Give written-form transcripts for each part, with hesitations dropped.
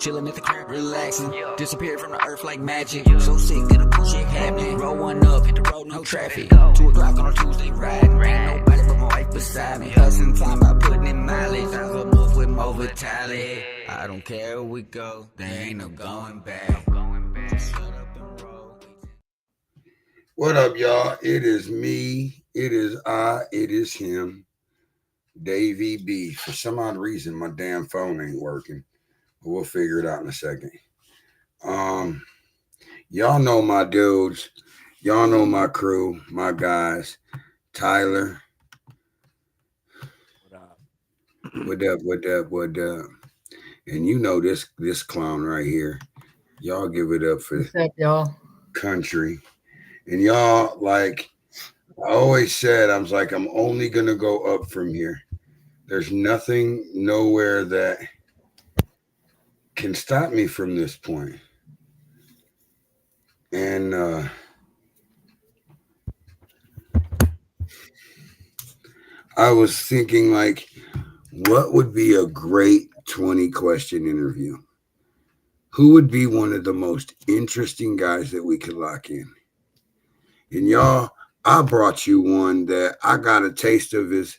Chilling at the crib, relaxing. Disappeared from the earth like magic. So sick of the bullshit happening. Roll one up, hit the road, no traffic. 2 o'clock on a Tuesday riding. Ain't nobody but my wife beside me. Hustling time by putting in mileage. I will move with more vitality. I don't care where we go, there ain't no going back. Just shut up and roll. What up, y'all? It is me. It is I. It is him. Davey B. For some odd reason, my damn phone ain't working. But we'll figure it out in a second. Y'all know my dudes. Y'all know my crew, my guys. Tyler. What up? What up? And you know this clown right here. Y'all give it up for What's up, y'all? country. And y'all, like I always said, I was like, I'm only gonna go up from here. There's nothing nowhere that can stop me from this point. And I was thinking, like, what would be a great 20-question interview? Who would be one of the most interesting guys that we could lock in? And y'all, I brought you one that I got a taste of his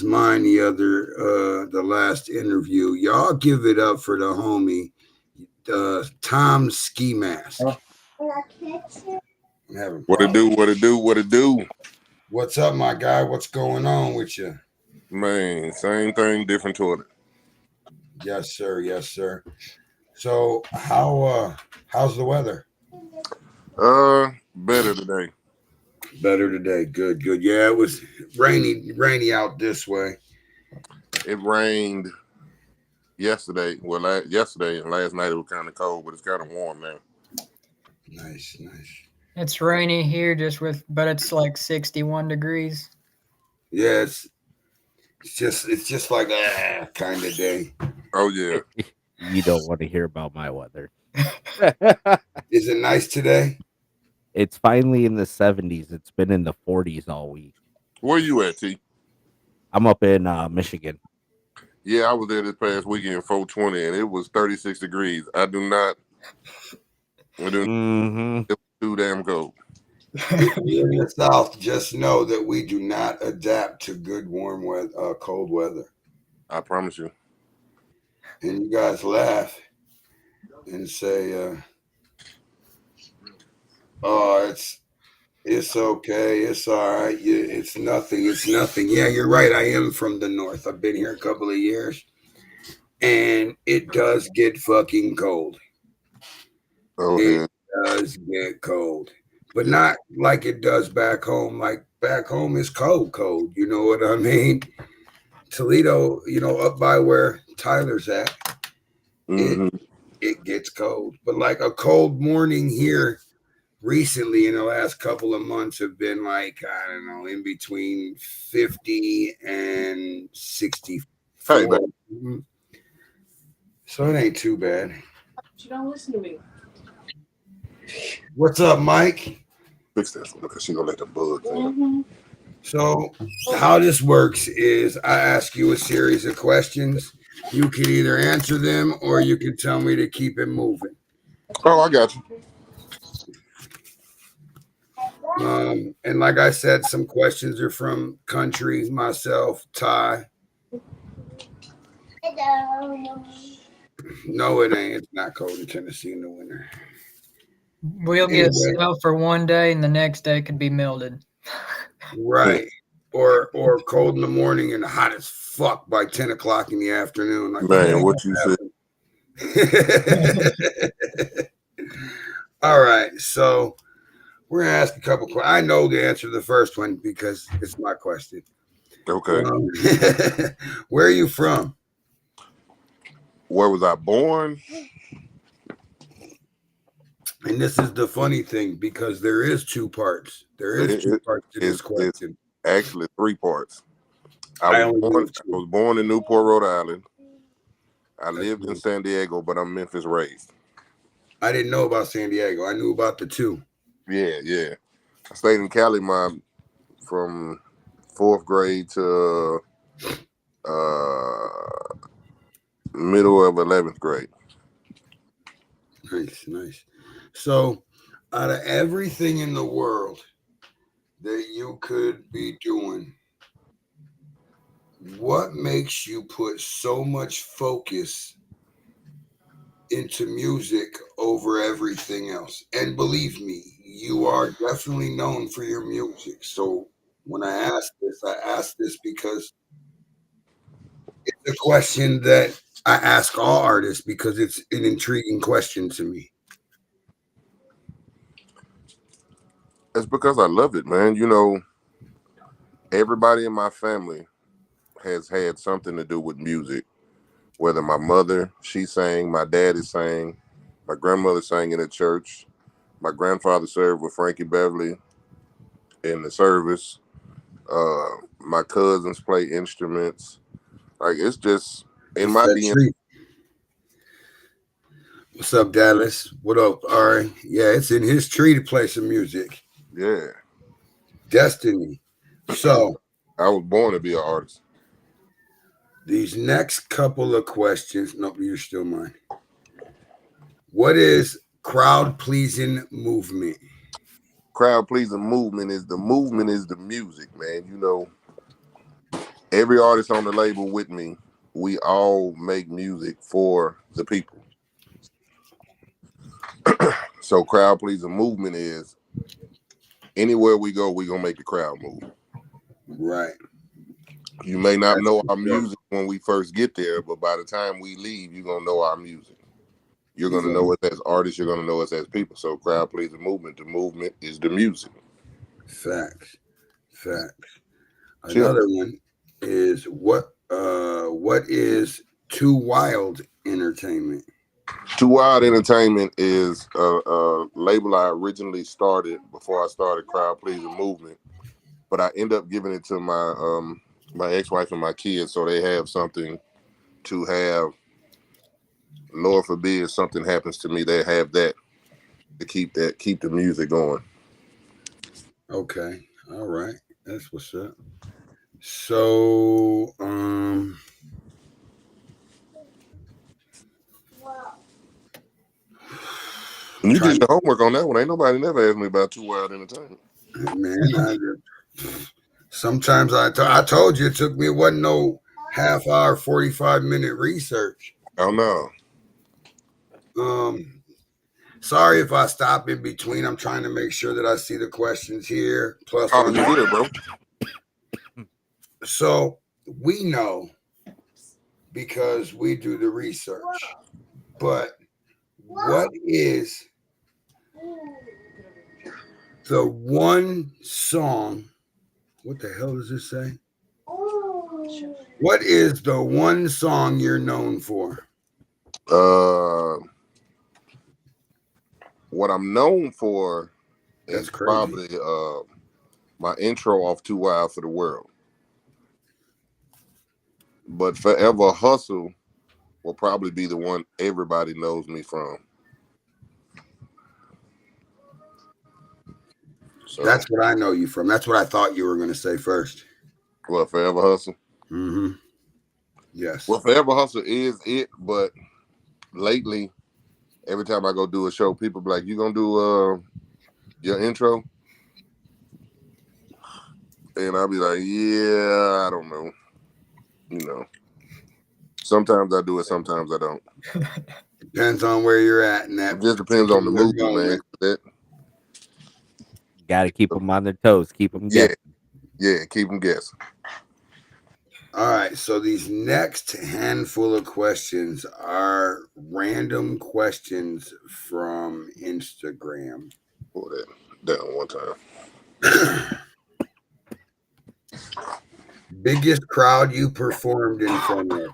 mind the last interview. Y'all give it up for the homie, Tom Ski Mask. What it do? What's up, my guy? What's going on with you? Man, same thing, different toilet. Yes, sir. Yes, sir. So how's the weather? Better today. Better today. Good. Yeah, it was rainy out this way. It rained yesterday. Well, yesterday and last night it was kind of cold, but it's kind of warm now. Nice. It's rainy here, but it's like 61 degrees. Yeah, it's just like that kind of day. Oh yeah. You don't want to hear about my weather. Is it nice today? It's finally in the 70s. It's been in the 40s all week. Where you at, T? I'm up in Michigan. Yeah, I was there this past weekend, 420, and it was 36 degrees. It was too damn cold. If you're in the South, just know that we do not adapt to good warm weather, cold weather. I promise you. And you guys laugh and say, "Oh, it's okay, it's all right, it's nothing. Yeah, you're right. I am from the North. I've been here a couple of years, and it does get fucking cold. Oh, It does get cold, but not like it does back home. Like back home is cold. You know what I mean? Toledo, up by where Tyler's at, it gets cold. But like a cold morning here recently in the last couple of months have been like, I don't know, in between 50 and 64. Hey, baby. So it ain't too bad. You don't listen to me. What's up, Mike? Fix this one because she's gonna let the bugs in. So how this works is I ask you a series of questions. You can either answer them or you can tell me to keep it moving. Oh, I got you. And like I said, some questions are from countries, myself, Ty. Hello. No, it ain't. It's not cold in Tennessee in the winter. We'll get snow for one day, and the next day could be melted. Right. Or cold in the morning and hot as fuck by 10 o'clock in the afternoon. Like, man, what you said. All right. So we're going to ask a couple questions. I know the answer to the first one because it's my question. Okay. Where are you from? Where was I born? And this is the funny thing because there is two parts. There is two parts to this question. It's actually 3 parts. I was born in Newport, Rhode Island. I lived in San Diego, but I'm Memphis raised. I didn't know about San Diego. I knew about the 2. Yeah. I stayed in Cali from 4th grade to middle of 11th grade. Nice. So, out of everything in the world that you could be doing, what makes you put so much focus into music over everything else? And believe me, you are definitely known for your music. So when I ask this because it's a question that I ask all artists because it's an intriguing question to me. It's because I love it, man. You know, everybody in my family has had something to do with music. Whether my mother, she sang, my daddy sang, my grandmother sang in the church, my grandfather served with Frankie Beverly in the service. My cousins play instruments. Like, it's just in my That DNA. treat. What's up, Dallas? What up, Ari? Yeah, it's in his tree to play some music. Yeah. Destiny. So I was born to be an artist. these next couple of questions. Nope, you're still mine. What is crowd pleasing movement? Crowd pleasing movement is the music, man. You know, every artist on the label with me, we all make music for the people. So crowd pleasing movement is anywhere we go, we're gonna make the crowd move. Right. You may not know our music when we first get there, but by the time we leave, you're gonna know our music. You're gonna know us as artists, you're gonna know us as people. So crowd pleasing movement, the movement is the music. Facts. Another one is what is Too Wild Entertainment? Too Wild Entertainment is a label I originally started before I started Crowd Pleasing Movement, but I end up giving it to my my ex-wife and my kids so they have something to have. Lord forbid something happens to me, they have that to keep the music going. Okay. All right. That's what's up. So You did your homework on that one. Ain't nobody never asked me about Too Wild Entertainment. Man, sometimes I told you it took me, it wasn't no half hour, 45-minute research. Oh no. Sorry if I stop in between. I'm trying to make sure that I see the questions here. Plus, Oh, you good, bro. So we know because we do the research. But what is the one song? What the hell does this say? What is the one song you're known for? What I'm known for is probably my intro off Too Wild for the World. But Forever Hustle will probably be the one everybody knows me from. So that's what I know you from. That's what I thought you were going to say first. Well, Forever Hustle? Mm-hmm. Yes. Well, Forever Hustle is it, but lately, every time I go do a show, people be like, you gonna do your intro? And I'll be like, yeah, I don't know. You know. Sometimes I do it, sometimes I don't. Depends on where you're at, and that it just depends on the movie, man. Got to keep them on their toes, keep them guessing. Yeah, keep them guessing. All right, so these next handful of questions are random questions from Instagram. Pull that down one time. Biggest crowd you performed in front of?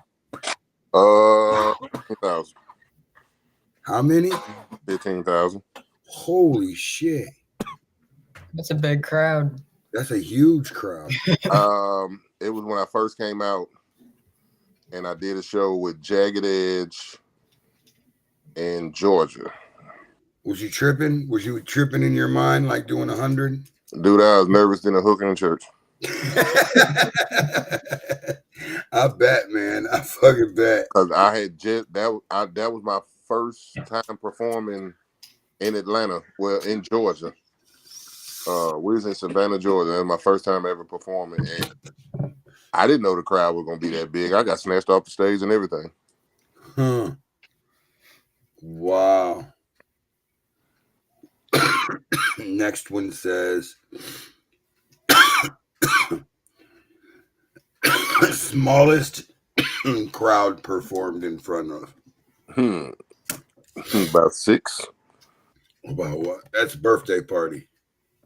15,000. How many? 15,000. Holy shit! That's a big crowd. That's a huge crowd. It was when I first came out, and I did a show with Jagged Edge in Georgia. Was you tripping? Was you tripping in your mind, like doing 100? Dude, I was nervous than a hooker in church. I bet, man. I fucking bet. Because I had just that was my first time performing in Atlanta, well, in Georgia. We was in Savannah, Georgia. That was my first time ever performing, and I didn't know the crowd was gonna be that big. I got snatched off the stage and everything. Wow. Next one says smallest crowd performed in front of. About 6. About what? That's birthday party.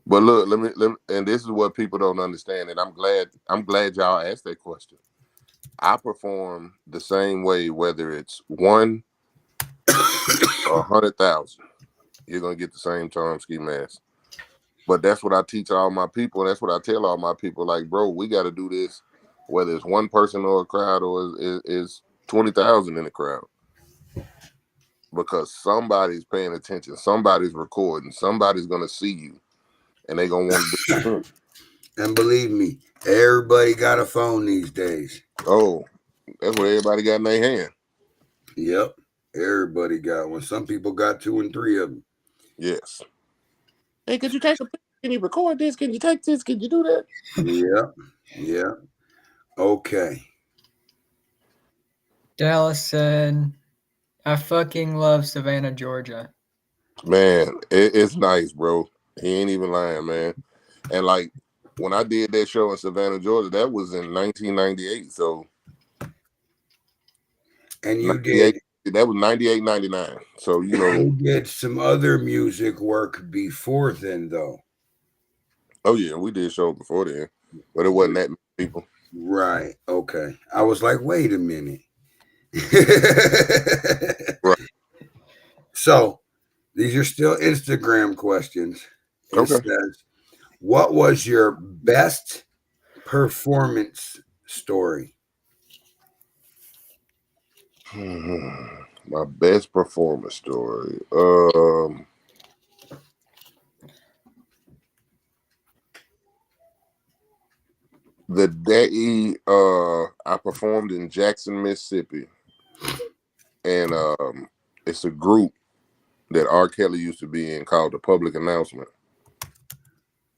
But look, let me, and this is what people don't understand, and I'm glad y'all asked that question. I perform the same way, whether it's 1 or 100,000. You're gonna get the same time, ski mask. But that's what I teach all my people, and that's what I tell all my people. Like, bro, we got to do this, whether it's one person or a crowd, or is 20,000 in the crowd, because somebody's paying attention, somebody's recording, somebody's gonna see you, and they gonna want to do it. And believe me, everybody got a phone these days. Oh, that's what everybody got in their hand. Yep, everybody got one. Some people got 2 and 3 of them. Yes. Hey, could you take a picture? Can you record this? Can you take this? Can you do that? Yeah. Okay. Dallas said, I fucking love Savannah, Georgia. Man, it's nice, bro. He ain't even lying, man. And like when I did that show in Savannah, Georgia, that was in 1998. So, and you did that was 98, 99. So you did some other music work before then, though. Oh yeah, we did shows before then, but it wasn't that many people. Right. Okay. I was like, wait a minute. Right. So these are still Instagram questions. It says, what was your best performance story? My best performance story. The day I performed in Jackson, Mississippi, and it's a group that R. Kelly used to be in called The Public Announcement,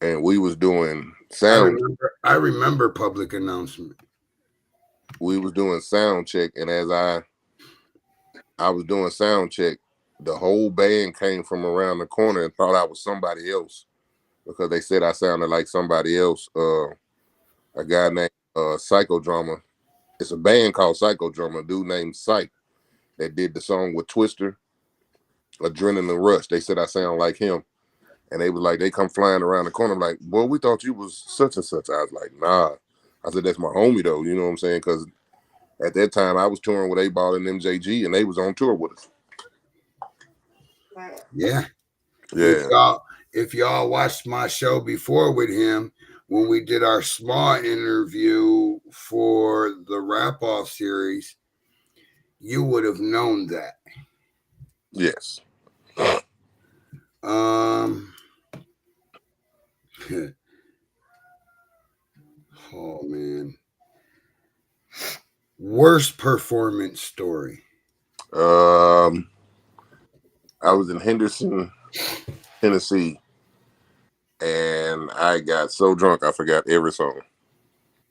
and we was doing sound. I remember Public Announcement. We was doing sound check, and as I was doing sound check, the whole band came from around the corner and thought I was somebody else because they said I sounded like somebody else. A guy named Psychodrama. It's a band called Psychodrama. A dude named Psych that did the song with Twister, Adrenaline Rush. They said I sound like him. And they was like, they come flying around the corner. I'm like, boy, we thought you was such and such. I was like, nah. I said, that's my homie though. You know what I'm saying? Because at that time I was touring with A-Ball and MJG, and they was on tour with us. Yeah. Yeah. If y'all watched my show before with him, when we did our small interview for the Rap Off series, you would have known that. Yes. Oh man. Worst performance story. I was in Henderson, Tennessee, and I got so drunk I forgot every song.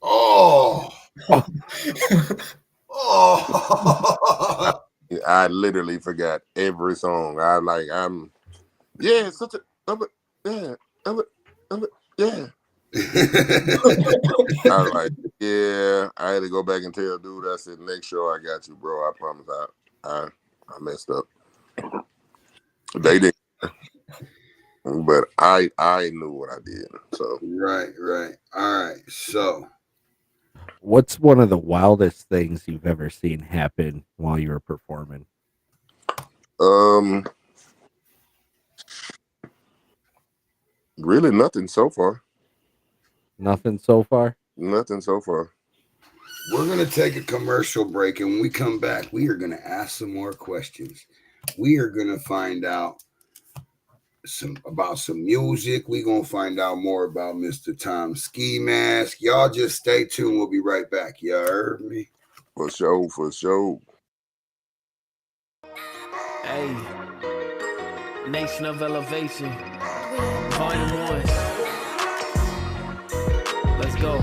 Oh. I literally forgot every song. I'm such a yeah. I was like, yeah. I had to go back and tell dude. I said, next show I got you, bro. I promise. I messed up. They didn't, but I knew what I did. So right. All right. So, what's one of the wildest things you've ever seen happen while you were performing? Really nothing so far. Nothing so far? Nothing so far. We're going to take a commercial break, and when we come back, we are going to ask some more questions. We are going to find out about some music. We're going to find out more about Mr. Tom Ski Mask. Y'all just stay tuned. We'll be right back. Y'all heard me? For sure. Hey, Hey, Nation of Elevation, Volume 1. Let's go.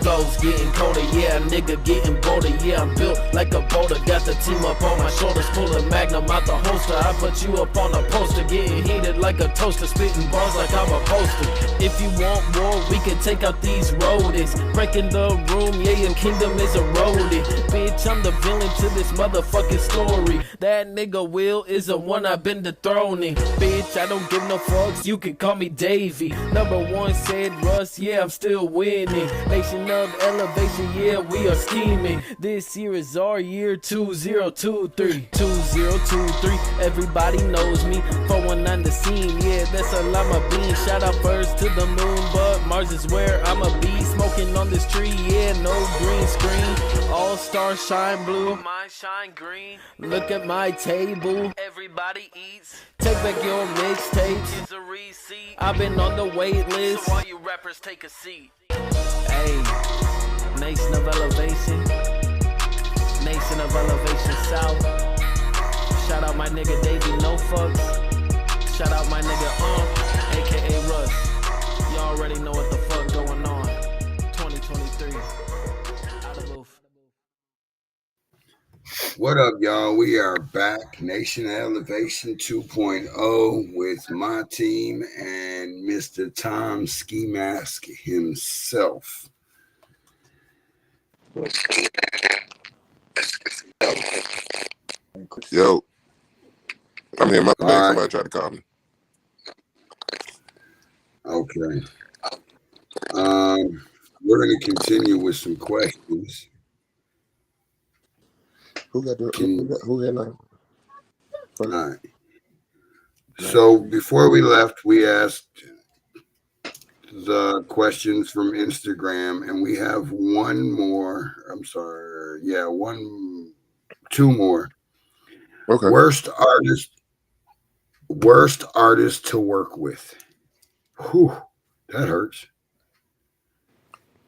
Flows getting colder, yeah, nigga getting bolder, yeah, I'm built like a boulder, got the team up on my shoulders, pull a magnum out the holster, I put you up on a poster, getting heated like a toaster, spitting bars like I'm a poster. If you want more, we can take out these rodents, breaking the room, yeah, your kingdom is eroded, bitch, I'm the villain to this motherfucking story, that nigga Will is the one I've been dethroning, bitch, I don't give no fucks, you can call me Davey, number one said Russ, yeah, I'm still winning, Nation of Elevation, yeah, we are scheming. This year is our year 2023. 2023, everybody knows me. 419 the scene, yeah, that's a llama bean. Shout out first to the moon, but Mars is where I'ma be. Smoking on this tree, yeah, no green screen. All stars shine blue, mine shine green. Look at my table, everybody eats. Take back your mixtapes, here's a receipt. I've been on the wait list, so all you rappers take a seat. Hey, Nation of Elevation, Nation of Elevation South. Shout out my nigga Davey No Fucks. Shout out my nigga aka Russ. You already know what the fuck going on. 2023. Out of booth. What up, y'all? We are back. Nation of Elevation 2.0 with my team and Mr. Tom Ski Mask himself. Yo, I'm here. My bad. All right. Somebody tried to call me. Okay. We're going to continue with some questions. Who got the? Who had like? All right. So before we left, we asked the questions from Instagram, and we have one more. I'm sorry. Yeah, two more. Okay. Worst artist to work with. Whew, that hurts.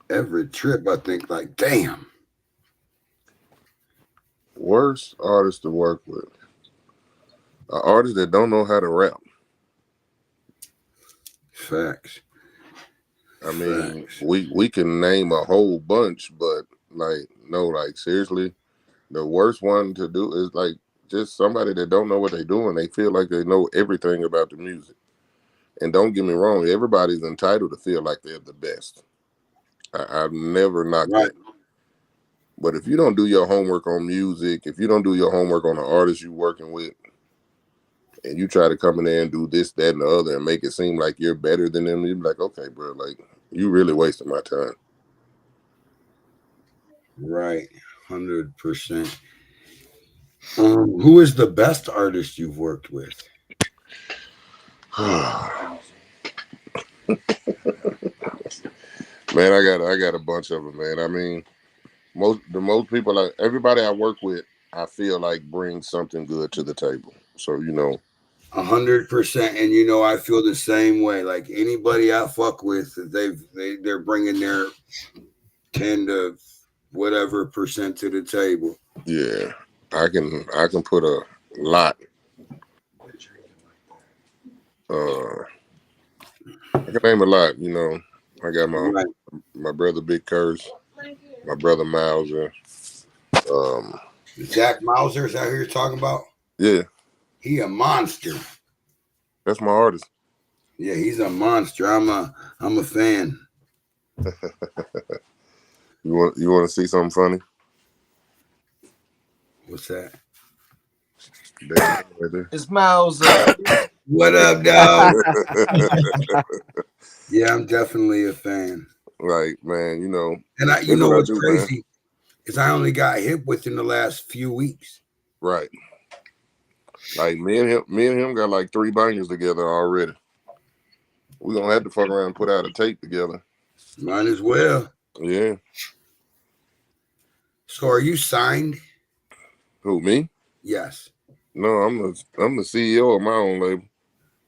Every trip, I think, like, damn. Worst artist to work with. An artist that don't know how to rap. Facts. I mean, we can name a whole bunch, but like seriously, the worst one to do is like just somebody that don't know what they're doing. They feel like they know everything about the music. And don't get me wrong, everybody's entitled to feel like they're the best. I've never knocked that. But if you don't do your homework on music, if you don't do your homework on the artist you're working with, and you try to come in there and do this, that, and the other and make it seem like you're better than them, you're like, okay, bro, like, you really wasted my time. Right. 100%. Who is the best artist you've worked with? Man, I got a bunch of them, man. I mean, most people, like everybody I work with, I feel like brings something good to the table. So 100%, and I feel the same way. Like anybody I fuck with, they're bringing their 10 to whatever percent to the table. Yeah, I can put a lot. I can name a lot. I got my brother Big Curse, my brother Mauser. Jack Mauser is out here talking about. Yeah. He a monster. That's my artist. Yeah, he's a monster. I'm a fan. You want to see something funny? What's that? Right there. It's Miles. What up, dog? Yeah, I'm definitely a fan. Like, man, And I, what's crazy, man, is I only got hip within the last few weeks. Right. Like me and him got like 3 bangers together already. We're gonna have to fuck around and put out a tape together. Might as well. Yeah. So are you signed? Who, me? Yes. No, I'm the CEO of my own label.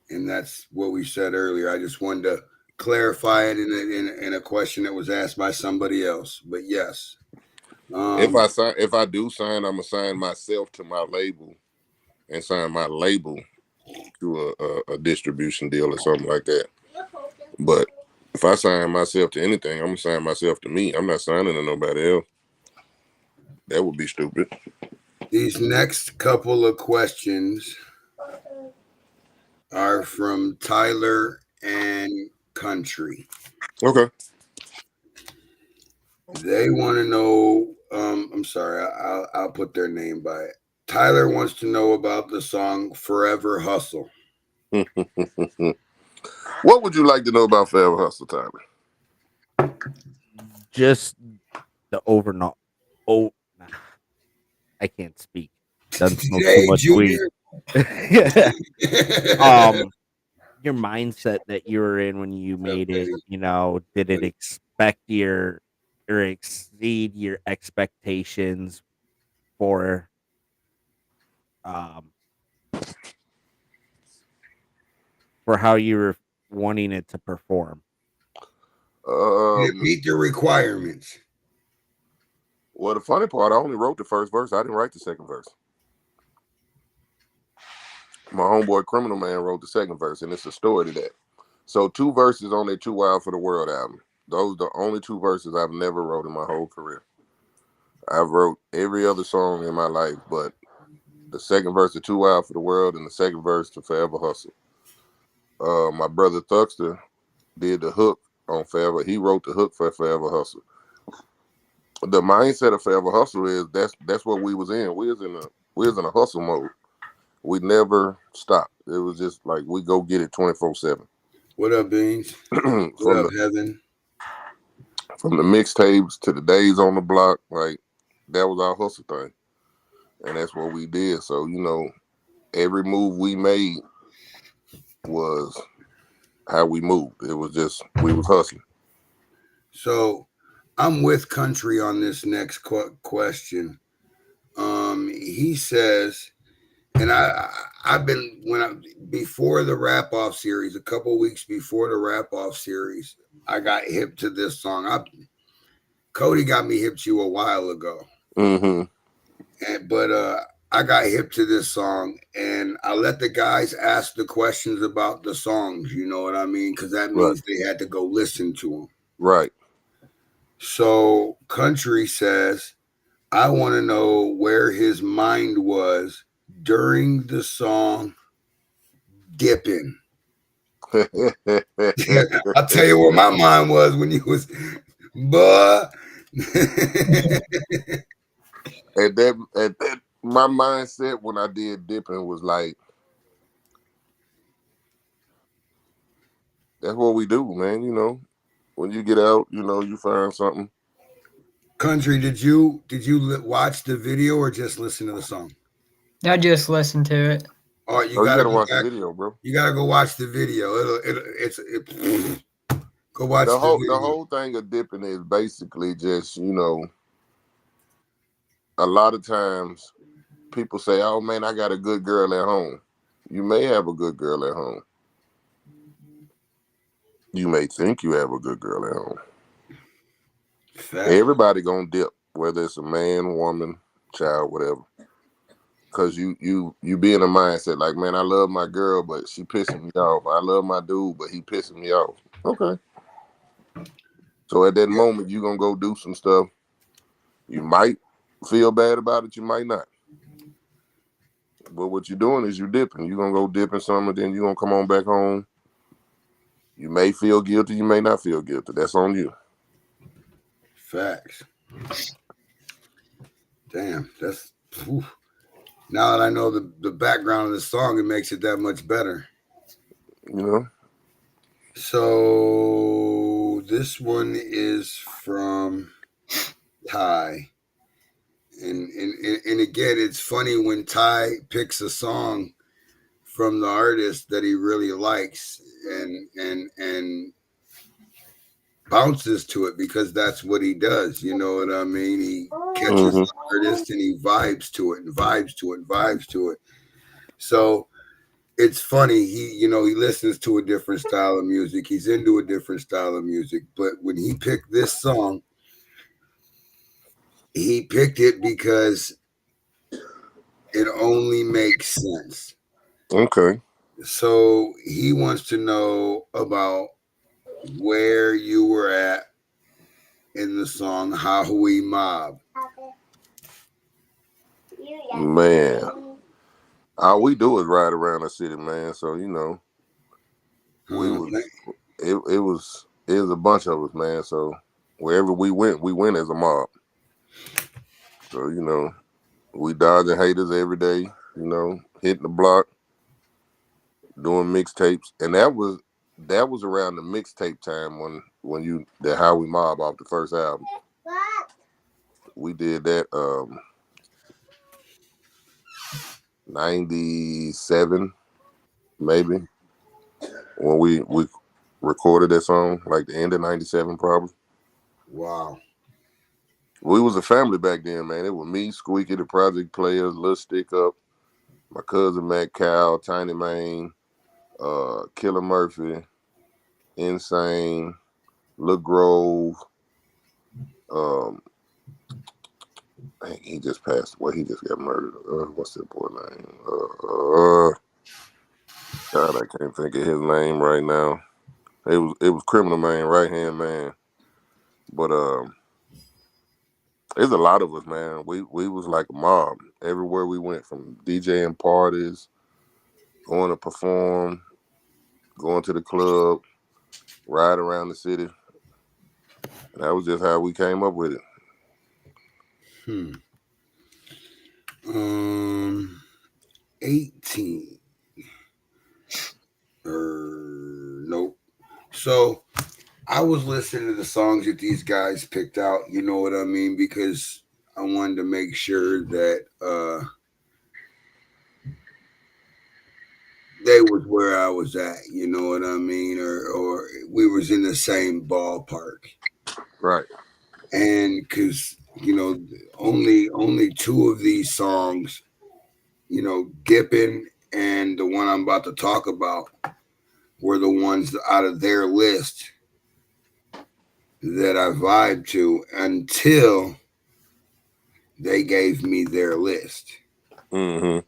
And that's what we said earlier. I just wanted to clarify it in a question that was asked by somebody else. But yes, If I do sign, I'm gonna sign myself to my label and sign my label to a distribution deal or something like that. But if I sign myself to anything, I'm gonna sign myself to me. I'm not signing to nobody else. That would be stupid. These next couple of questions are from Tyler and Country. Okay. They want to know. I'm sorry, I'll put their name by it. Tyler wants to know about the song "Forever Hustle." What would you like to know about Forever Hustle, Tyler? Just the overall. Oh, nah, I can't speak. Done smoke too much weed. Your mindset that you were in when you made it. You know, did it expect your or exceed your expectations for how you were wanting it to perform? Did it meet the requirements? Well, the funny part, I only wrote the first verse. I didn't write the second verse. My homeboy Criminal Man wrote the second verse, and it's a story to that. So 2 verses on that Too Wild for the World album. Those are the only 2 verses I've never wrote in my whole career. I've wrote every other song in my life, but the second verse of Too Wild for the World and the second verse to Forever Hustle. My brother Thuxter did the hook on Forever. He wrote the hook for Forever Hustle. The mindset of Forever Hustle is that's what we was in. We was in a hustle mode. We never stopped. It was just like we go get it 24/7. What up, Beans? What up, Heaven? From the mixtapes to the days on the block, like that was our hustle thing, and that's what we did. So every move we made was how we moved. It was just we was hustling. So I'm with Country on this next question. He says, and I've been before the Rap Off series, a couple weeks before the Rap Off series, I got hip to this song. Cody got me hip to you a while ago. Mm-hmm. But I got hip to this song, and I let the guys ask the questions about the songs. You know what I mean? Because that means they had to go listen to them. Right. So Country says, I want to know where his mind was during the song Dippin'. I'll tell you where my mind was when you was, but at that, my mindset when I did Dippin' was like, that's what we do, man. When you get out, you find something. Country, did you watch the video or just listen to the song? I just listened to it. All right, you gotta watch the video, bro. You gotta go watch the video. Go watch the video. The whole thing of Dippin' is basically just, a lot of times people say, oh man, I got a good girl at home. You may have a good girl at home. You may think you have a good girl at home. Fact. Everybody gonna dip, whether it's a man, woman, child, whatever. Cause you be in a mindset like, man, I love my girl, but she pissing me off. I love my dude, but he pissing me off. Okay. So at that moment, you gonna go do some stuff. You might feel bad about it, you might not. But what you're doing is you dipping. You're gonna go dip in something, then you're gonna come on back home. You may feel guilty, you may not feel guilty. That's on you. Facts. Damn, that's now that I know the background of the song, it makes it that much better. So this one is from Ty. And again, it's funny when Ty picks a song from the artist that he really likes and bounces to it, because that's what he does. You know what I mean? He catches the artist and he vibes to it and vibes to it and vibes to it. So it's funny. He listens to a different style of music. He's into a different style of music. But when he picked this song, he picked it because it only makes sense. Okay. So he wants to know about where you were at in the song How We Mob. Man, all we do is ride around the city, man. So you know, we was it was a bunch of us, man. So wherever we went as a mob. So you know, we dodging haters every day. You know, hitting the block, doing mixtapes, and that was around the mixtape time when you the How We Mob off the first album. We did that 97 maybe when we recorded that song, like the end of 97 probably. Wow. We was a family back then, man. It was me, Squeaky, the Project Players, Lil Stick Up, my cousin Matt Cal, Tiny Mane, Killer Murphy, Insane, Lil Grove. He just passed away. He just got murdered. What's that boy name? God, I can't think of his name right now. It was Criminal Man, Right Hand Man. But there's a lot of us, man. We was like a mob everywhere we went, from DJing parties, going to perform, going to the club, ride around the city. And that was just how we came up with it. 18. Nope. So I was listening to the songs that these guys picked out, you know what I mean? Because I wanted to make sure that they was where I was at, you know what I mean? Or we was in the same ballpark. Right. And because, you know, only two of these songs, you know, Dippin' and the one I'm about to talk about, were the ones out of their list that I vibed to until they gave me their list. Mm-hmm.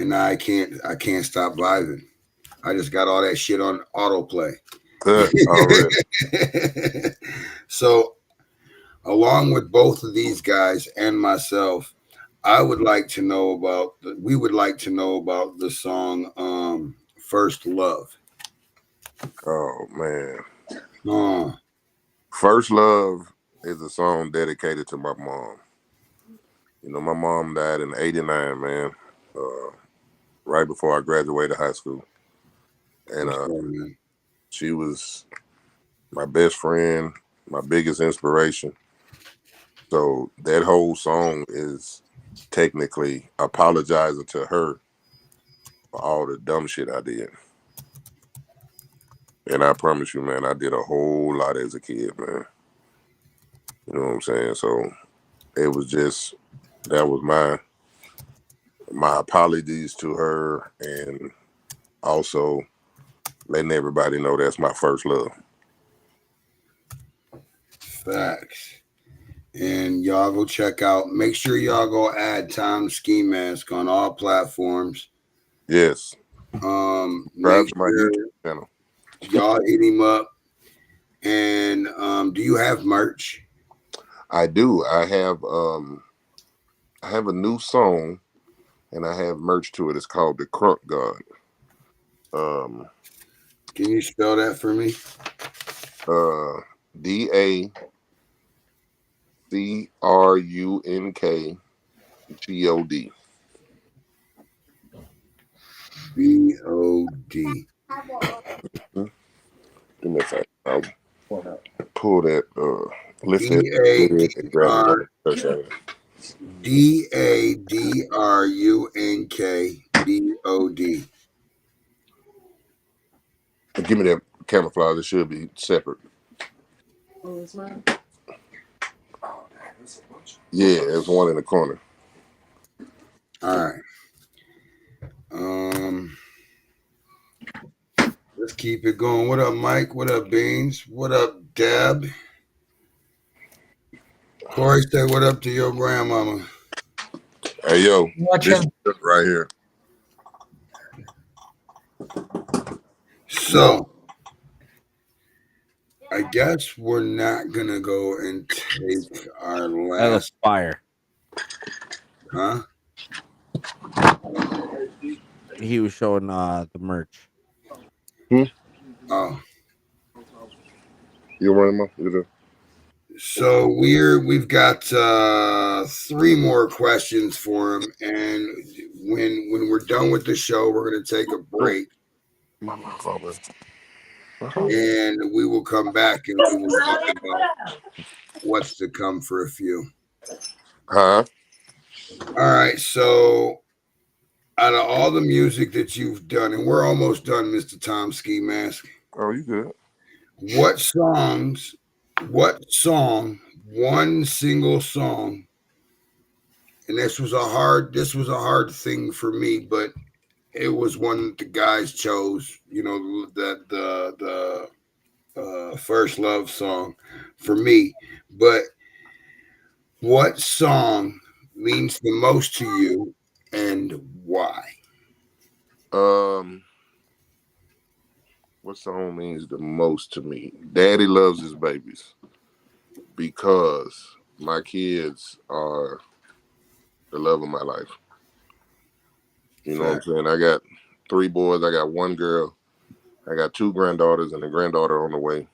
And I can't stop vibing. I just got all that shit on autoplay. Already. So along with both of these guys and myself, we would like to know about the song First Love. Oh man. Oh. First Love is a song dedicated to my mom. You know, my mom died in '89, man. Right before I graduated high school. And she was my best friend, my biggest inspiration. So that whole song is technically apologizing to her for all the dumb shit I did. And I promise you, man, I did a whole lot as a kid, man. You know what I'm saying? So it was just, that was my apologies to her, and also letting everybody know that's my first love. Facts. And y'all go check out. Make sure y'all go add Tom Ski Mask on all platforms. Yes. Make to my sure YouTube channel. y'all hit him up. And do you have merch? I do. I have a new song, and I have merch to it. It's called The Crunk God. Can you spell that for me? DACRUNK BOD. Do me a favor. I'll pull that. Lift it and grab it. DADRUNKBOD. Give me that camouflage. It should be separate. Oh, it's mine. Yeah, there's one in the corner. All right. Let's keep it going. What up, Mike? What up, Beans? What up, Deb? Corey, say what up to your grandmama. Hey yo, this Watching. right here. So I guess we're not gonna go and take our That was last, fire. huh? He was showing the merch. Oh, You running my? You do. so we've got 3 more questions for him, and when we're done with the show, we're gonna take a break, My phone, man. and we will come back and we will talk about what's to come for a few. Huh? All right, so out of all the music that you've done, and we're almost done, Mr. Tom Ski Mask. Oh, you good? What song, one single song, and this was a hard thing for me, but it was one that the guys chose, that the First Love song for me. But what song means the most to you and why? What song means the most to me? Daddy loves his babies because my kids are the love of my life. You know what I'm saying? I got 3 boys. I got 1 girl. I got 2 granddaughters and a granddaughter on the way.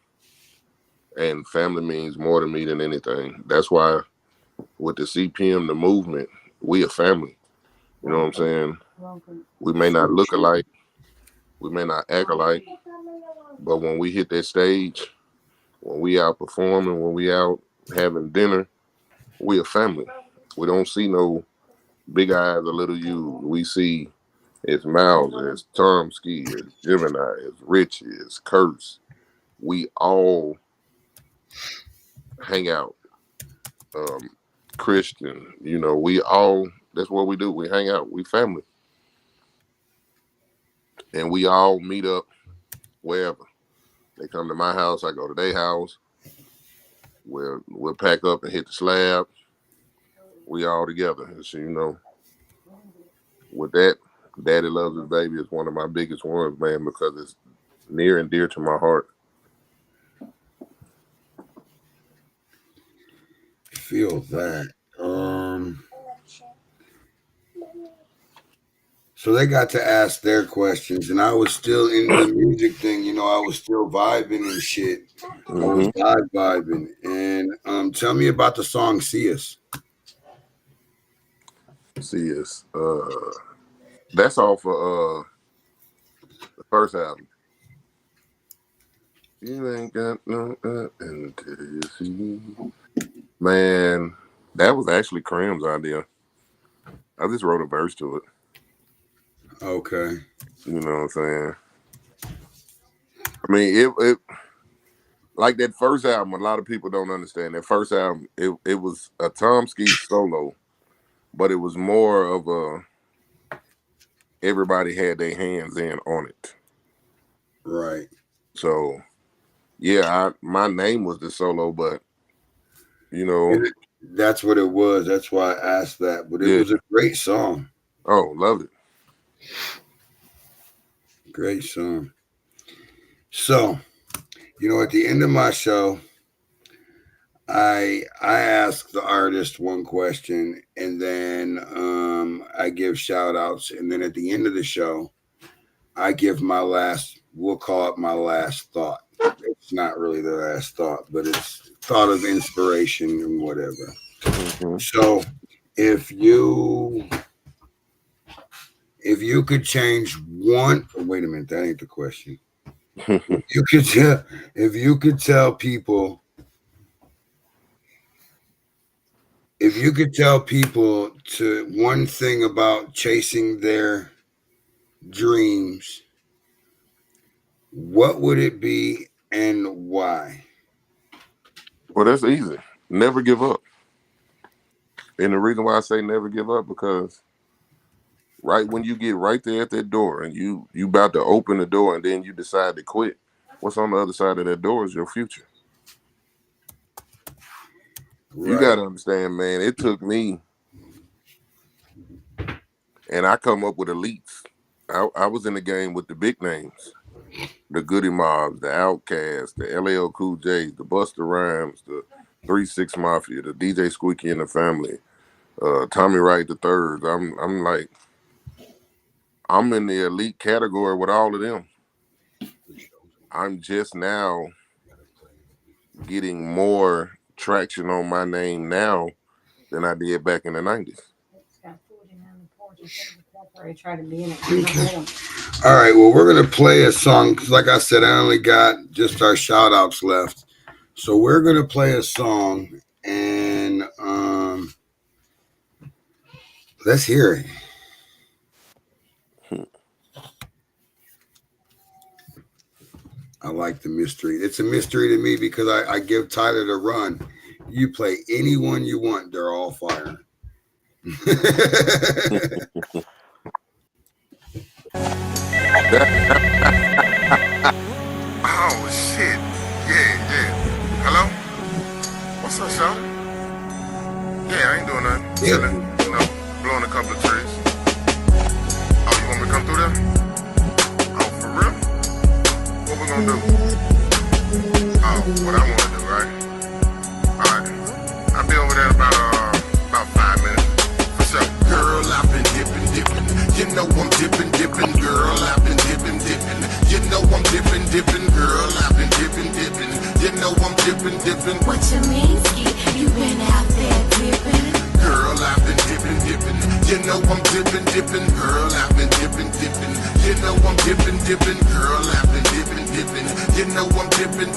And family means more to me than anything. That's why with the CPM, the movement, we a family. You know what I'm saying? We may not look alike. We may not act alike. But when we hit that stage, when we out performing, when we out having dinner, we a family. We don't see no big eyes or little you. We see it's Miles, it's Tom Ski, it's Gemini, it's Richie, it's Curse. We all hang out. Christian, we all, that's what we do. We hang out. We family. And we all meet up wherever. They come to my house, I go to their house. We'll pack up and hit the slab. We all together. And so, with that, Daddy Loves His Baby is one of my biggest ones, man, because it's near and dear to my heart. Feel that. So they got to ask their questions, and I was still in the music thing. I was still vibing and shit. Mm-hmm. I was vibing. And tell me about the song "See Us." See Us. That's off of the first album. You ain't got no until you see. Man, that was actually Cram's idea. I just wrote a verse to it. Okay. You know what I'm saying? I mean, it like that first album, a lot of people don't understand. That first album, it was a Tom Ski solo, but it was more of everybody had their hands in on it. Right. So, yeah, my name was the solo, but that's what it was. That's why I asked that. But it was a great song. Oh, loved it. Great song. So, at the end of my show, I ask the artist one question, and then I give shout outs, and then at the end of the show, I give we'll call it my last thought. It's not really the last thought, but it's thought of inspiration and whatever. Mm-hmm. So if you could change one, wait a minute, that ain't the question. If you could tell people to one thing about chasing their dreams, what would it be and why? Well, that's easy. Never give up. And the reason why I say never give up, because right when you get right there at that door and you about to open the door and then you decide to quit, what's on the other side of that door is your future. You gotta understand, man. It took me, and I come up with elites. I was in the game with the big names, the Goody Mobs, the Outkast, the LL Cool J, the Busta Rhymes, the 3 6 Mafia, the DJ Squeaky and the Family, Tommy Wright the Third. I'm like, I'm in the elite category with all of them. I'm just now getting more traction on my name now than I did back in the 90s. Okay. All right, well, we're going to play a song because, like I said, I only got just our shout outs left. So we're going to play a song and let's hear it. I like the mystery. It's a mystery to me because I give Tyler the run. You play anyone you want, they're all fire. Oh shit. Yeah. Hello? What's up, Sean? Yeah, I ain't doing nothing. Chilling, blowing a couple of trees. Oh, you want me to come through there? Oh, for real? What we gonna do? Oh, what I wanna do, right? Alright. I'll be over there in about 5 minutes. For sure. Girl, I've been dipping. You know I'm dipping. Girl, I've been dipping. You know I'm dipping. Girl, I've been dipping. You know I'm dipping. What you mean, Ski? You been out there dipping? Girl, I've been dipping. You know I'm dipping. Girl, I've been dipping. You know I'm dipping. Girl, I've been dipping. You know I'm dipping.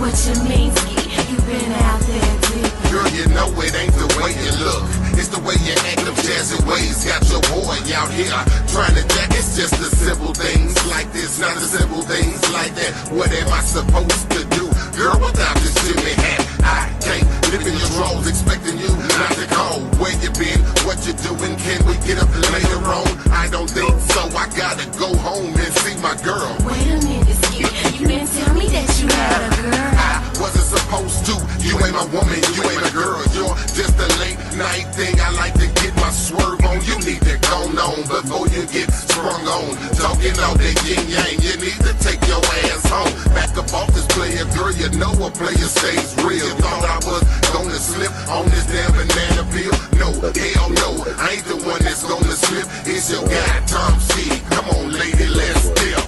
What you mean, Ski? You been out there dipping? Girl, you know it ain't the way you look. It's the way you act, them jazzy ways. Got your boy out here trying to jack. It's just the simple things like this, not the simple things like that. What am I supposed to do? Girl, without this Jimmy hat, I can't live in your drawers expecting you not to call. Where you been? What you doing? Can we get up later on? I don't think so. I gotta go home and see my girl. Wait a minute, Ski. You didn't tell me that you had a girl. I wasn't supposed to. You ain't my woman. You ain't a girl. You're just a late night thing. I like to get my swerve on. You need to go on before you get sprung on. Talking all that yin yang. You need to take your ass home. Back up off this player, girl. You know a player stays real. Thought I was gonna slip on this damn banana peel. No, hell no. I ain't the one that's gonna slip. It's your guy, Tom C. Come on, lady, let's dip.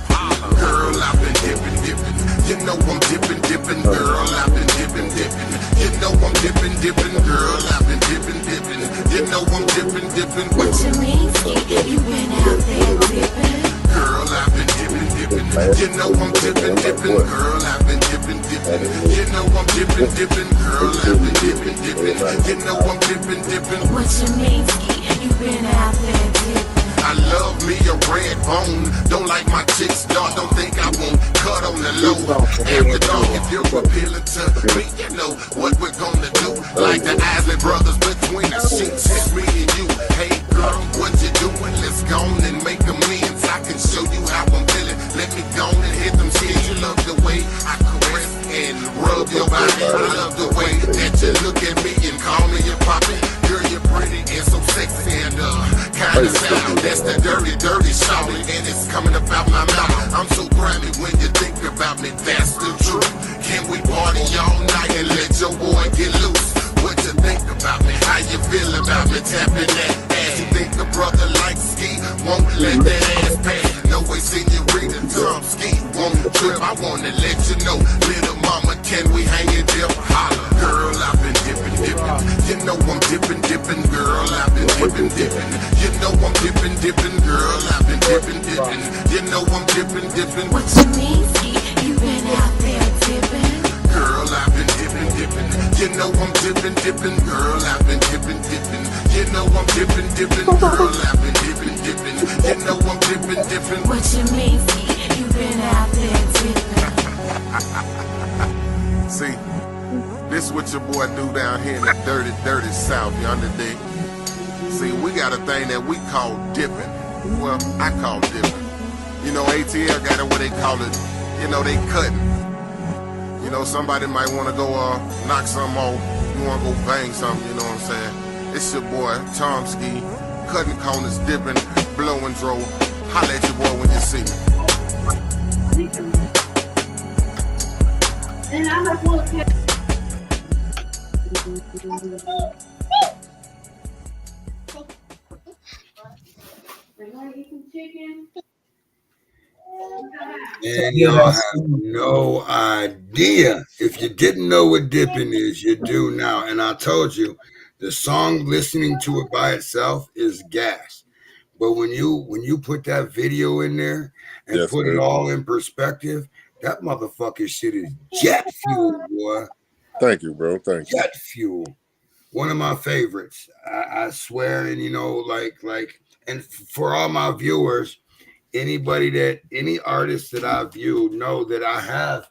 Girl, I've been dipping. You know I'm dipping. Girl, I've been dipping. You know I'm dipping. Girl, I've been dipping. You know I'm dipping. What you mean, Ski? You been out there dipping? Girl, I've been dipping. You know I'm dipping. Girl, I've been dipping. You know I'm dipping. Girl, I've been dipping. You know I'm dipping. What you mean, Ski? You been out there dipping? I love me a red bone. Don't like my chicks, dog. Don't think I won't cut on the low. After dark, if you're appealing to me, you know what we're gonna do. Like the Isley brothers between the sheets, it's me and you. Hey girl, what you doing? Let's go on and make amends. I can show you how I'm feeling. Let me go on and hit them shits. You love the way I caress and rub your body. I love the way that you look at me and call me your poppy. Girl, you're pretty and so sexy and kinda sound. That's the dirty shouting, and it's coming about my mouth. I'm so grimy when you think about me, that's the truth. Can we party all night and let your boy get loose? What you think about me? How you feel about me tapping that ass? You think a brother like Ski won't let that ass pass? No way, senorita, Tom Ski won't trip. I wanna let you know, little mama, can we hang and dip? Holla, girl, I've been dipping. You know I'm dipping. Girl, I've been dipping. You know I'm dipping. Girl, I've been dipping. You know I'm dipping. What you mean, Ski? You been out there dipping? Girl, I've been dipping. You know I'm dipping. Girl, I've been dipping. You know I'm dipping. Girl, I've been dipping. You know I'm dipping. What you mean, Ski? You been out there dipping? See, this is what your boy do down here in the dirty South, you understand? See, we got a thing that we call dipping. Well, I call dipping. You know, ATL got it what they call it, they cutting. You know, somebody might want to go knock something off. You want to go bang something, you know what I'm saying? It's your boy, Tom Ski, cutting corners, dipping, blowing throw. Holla at your boy when you see me. And I have one. Chicken. And y'all have no idea. If you didn't know what dipping is, you do now. And I told you, the song listening to it by itself is gas. But when you put that video in there and Yes, put sir. it all in perspective, that motherfucking shit is jet fuel, boy. Thank you, bro. Thank you. Jet fuel. One of my favorites. I swear, and you know, and for all my viewers, any artist that I view know that I have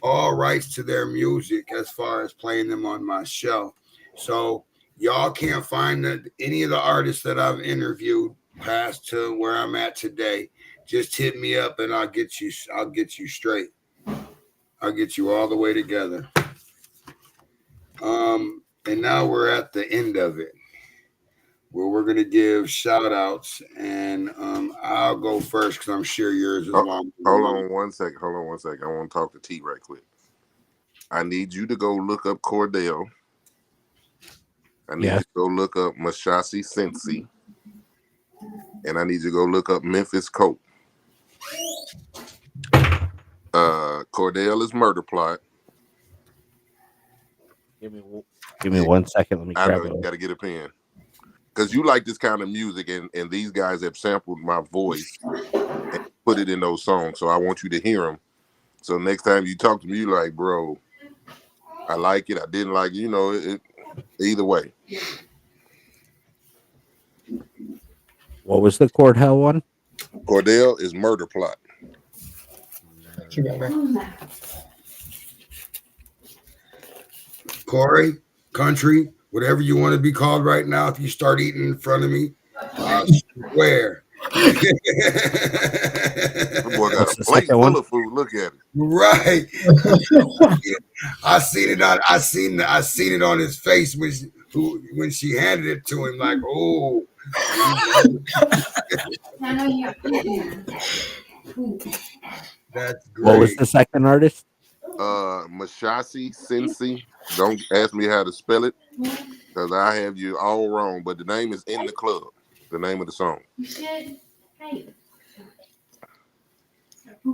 all rights to their music as far as playing them on my show. So y'all can't find any of the artists that I've interviewed past to where I'm at today. Just hit me up and I'll get you straight. I'll get you all the way together. And now we're at the end of it, where we're going to give shout outs, and I'll go first because I'm sure yours is long. Hold on one second. I want to talk to T right quick. I need you to go look up Cordell. I need you to go look up Mashasi Sensi. And I need you to go look up Memphis Cope. Cordell is Murder Plot. Give me 1 second. Let me I grab know it. you got to get a pen. Because you like this kind of music, and these guys have sampled my voice and put it in those songs. So I want you to hear them. So next time you talk to me, you're like, bro, I like it. I didn't like it. You know, either way. What was the Cordell one? Cordell is Murder Plot. Corey, Country, whatever you want to be called right now, if you start eating in front of me, I swear. That boy got a plate full of food. Look at it. Right. I seen it on his face when she handed it to him, like, oh. That's great. What was the second artist? Mashasi Sensi. Don't ask me how to spell it, because I have you all wrong. But the name is In the Club. The name of the song. You said, hey. You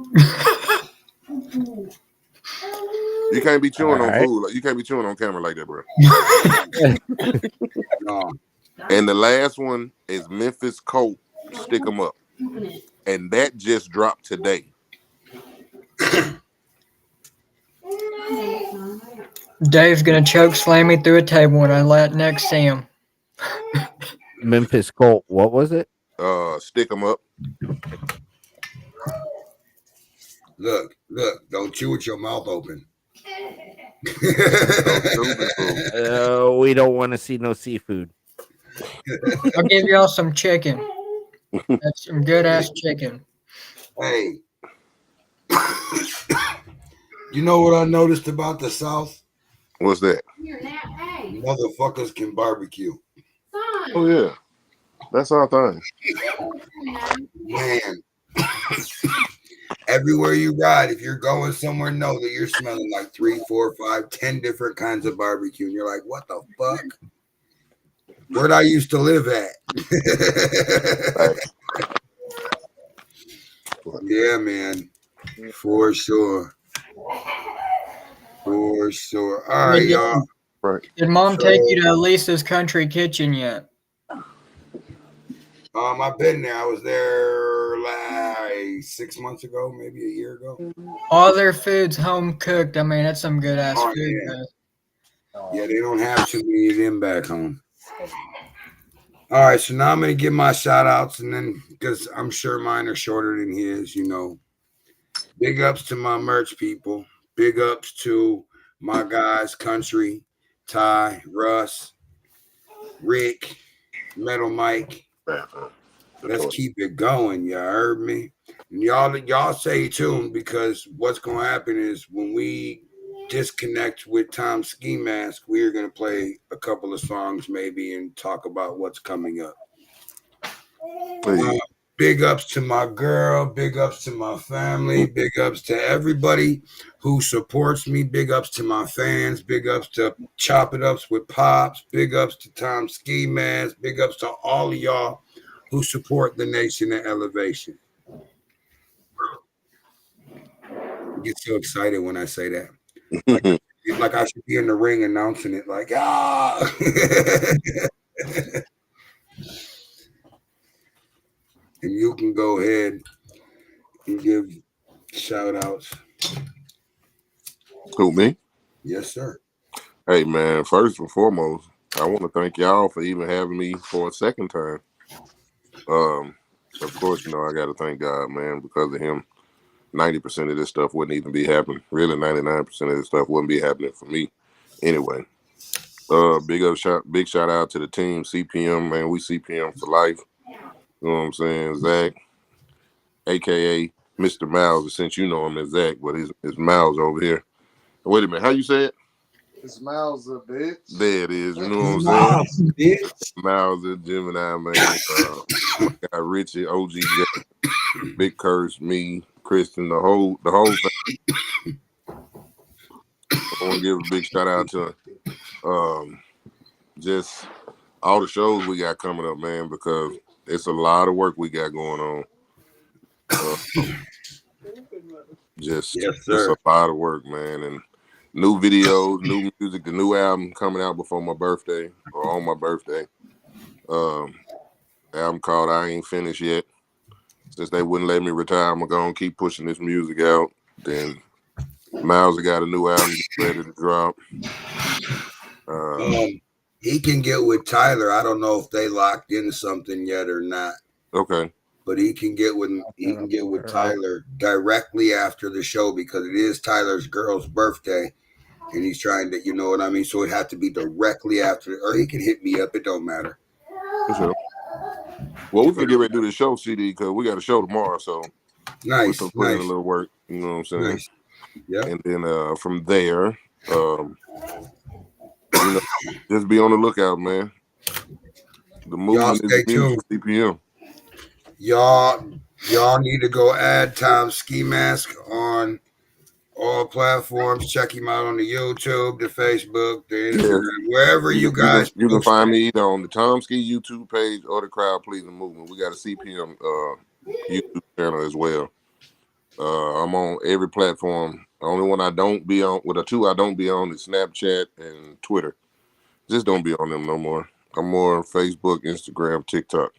can't be chewing on food. You can't be chewing on camera like that, bro. No. And the last one is Memphis Cope, Stick 'em Up. And that just dropped today. Dave's gonna choke slam me through a table when I next see him. Memphis Colt. What was it? Stick 'em Up. Look, don't chew with your mouth open. We don't want to see no seafood. I'll give y'all some chicken. That's some good ass chicken. Hey, you know what I noticed about the South? What's that? Motherfuckers can barbecue. Oh yeah, that's our thing. Man, everywhere you ride, if you're going somewhere, know that you're smelling like 3, 4, 5, 10 different kinds of barbecue, and you're like, what the fuck? Where'd I used to live at? Yeah, man. For sure. For sure. All right, y'all. Right. Did Mom take you to Lisa's Country Kitchen yet? I've been there. I was there like 6 months ago, maybe a year ago. All their food's home cooked. I mean, that's some good ass food. Yeah. Man. Yeah, they don't have too many of them back home. All right, so now I'm going to give my shout outs, and then because I'm sure mine are shorter than his, you know. Big ups to my merch people. Big ups to my guys, Country, Ty, Russ, Rick, Metal Mike. Let's keep it going. You heard me? And y'all stay tuned, because what's going to happen is when we disconnect with Tom Ski Mask, we are going to play a couple of songs maybe and talk about what's coming up. Please. Big ups to my girl, big ups to my family, big ups to everybody who supports me, big ups to my fans, big ups to Chop It Ups with Pops, big ups to Tom Ski Mask, big ups to all of y'all who support the Nation of Elevation. I get so excited when I say that. Like I should be in the ring announcing it, like, ah. And you can go ahead and give shout outs. Who, me? Yes, sir. Hey, man, first and foremost, I want to thank y'all for even having me for a second time. Of course, you know, I got to thank God, man, because of him. 90% of this stuff wouldn't even be happening. Really, 99% of this stuff wouldn't be happening for me anyway. Big shout out to the team, CPM, man. We CPM for life. You know what I'm saying? Zach, a.k.a. Mr. Miles, since you know him as Zach, but it's Miles over here. Wait a minute. How you say it? It's Miles, bitch. There it is. You know what I'm saying? Bitch. Miles and Gemini, man. My guy Richie, OG, Big Curse, me, Kristen, the whole thing. I want to give a big shout out to just all the shows we got coming up, man, because it's a lot of work we got going on. Just a lot of work, man, and new videos, new music, the new album coming out before my birthday or on my birthday. Album called I Ain't Finished Yet. Since they wouldn't let me retire, I'm gonna keep pushing this music out. Then Miles got a new album ready to drop. He can get with Tyler. I don't know if they locked into something yet or not. Okay. But he can get with Tyler directly after the show because it is Tyler's girl's birthday, and he's trying to, you know what I mean. So it had to be directly after, or he can hit me up. It don't matter. For sure. Well, we're gonna get ready to do the show, CD, because we got a show tomorrow. So nice. We're put in a little work. You know what I'm saying? Nice. Yeah. And then from there, you know, just be on the lookout, man. The movement is huge for CPM. Y'all need to go add Tom Ski Mask on all platforms. Check him out on the YouTube, the Facebook, the Instagram, wherever you guys. You can find me either on the Tom Ski YouTube page or the Crowd Pleasing Movement. We got a CPM YouTube channel as well. I'm on every platform. The only one I don't be on, well, the two I don't be on is Snapchat and Twitter. Just don't be on them no more. I'm more on Facebook, Instagram, TikTok.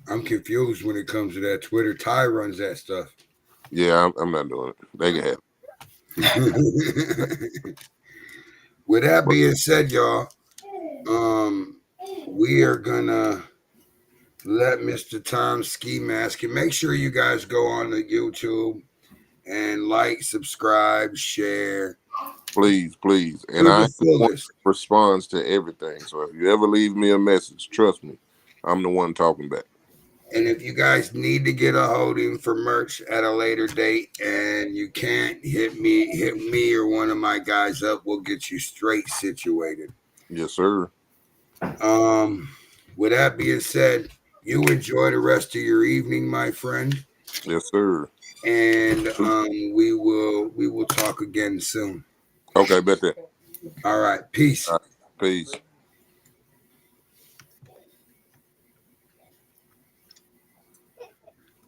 I'm confused when it comes to that Twitter. Ty runs that stuff. Yeah, I'm not doing it. They can have it. With that being said, y'all, we are gonna let Mr. Tom Ski Mask, and make sure you guys go on the YouTube and like, subscribe, share. Please. And I responds to everything. So if you ever leave me a message, trust me, I'm the one talking back. And if you guys need to get a hold of him for merch at a later date and you can't, hit me or one of my guys up. We'll get you straight situated. Yes, sir. With that being said, you enjoy the rest of your evening, my friend. Yes, sir. And we will talk again soon. Okay, bet that. All right. Peace. All right, peace.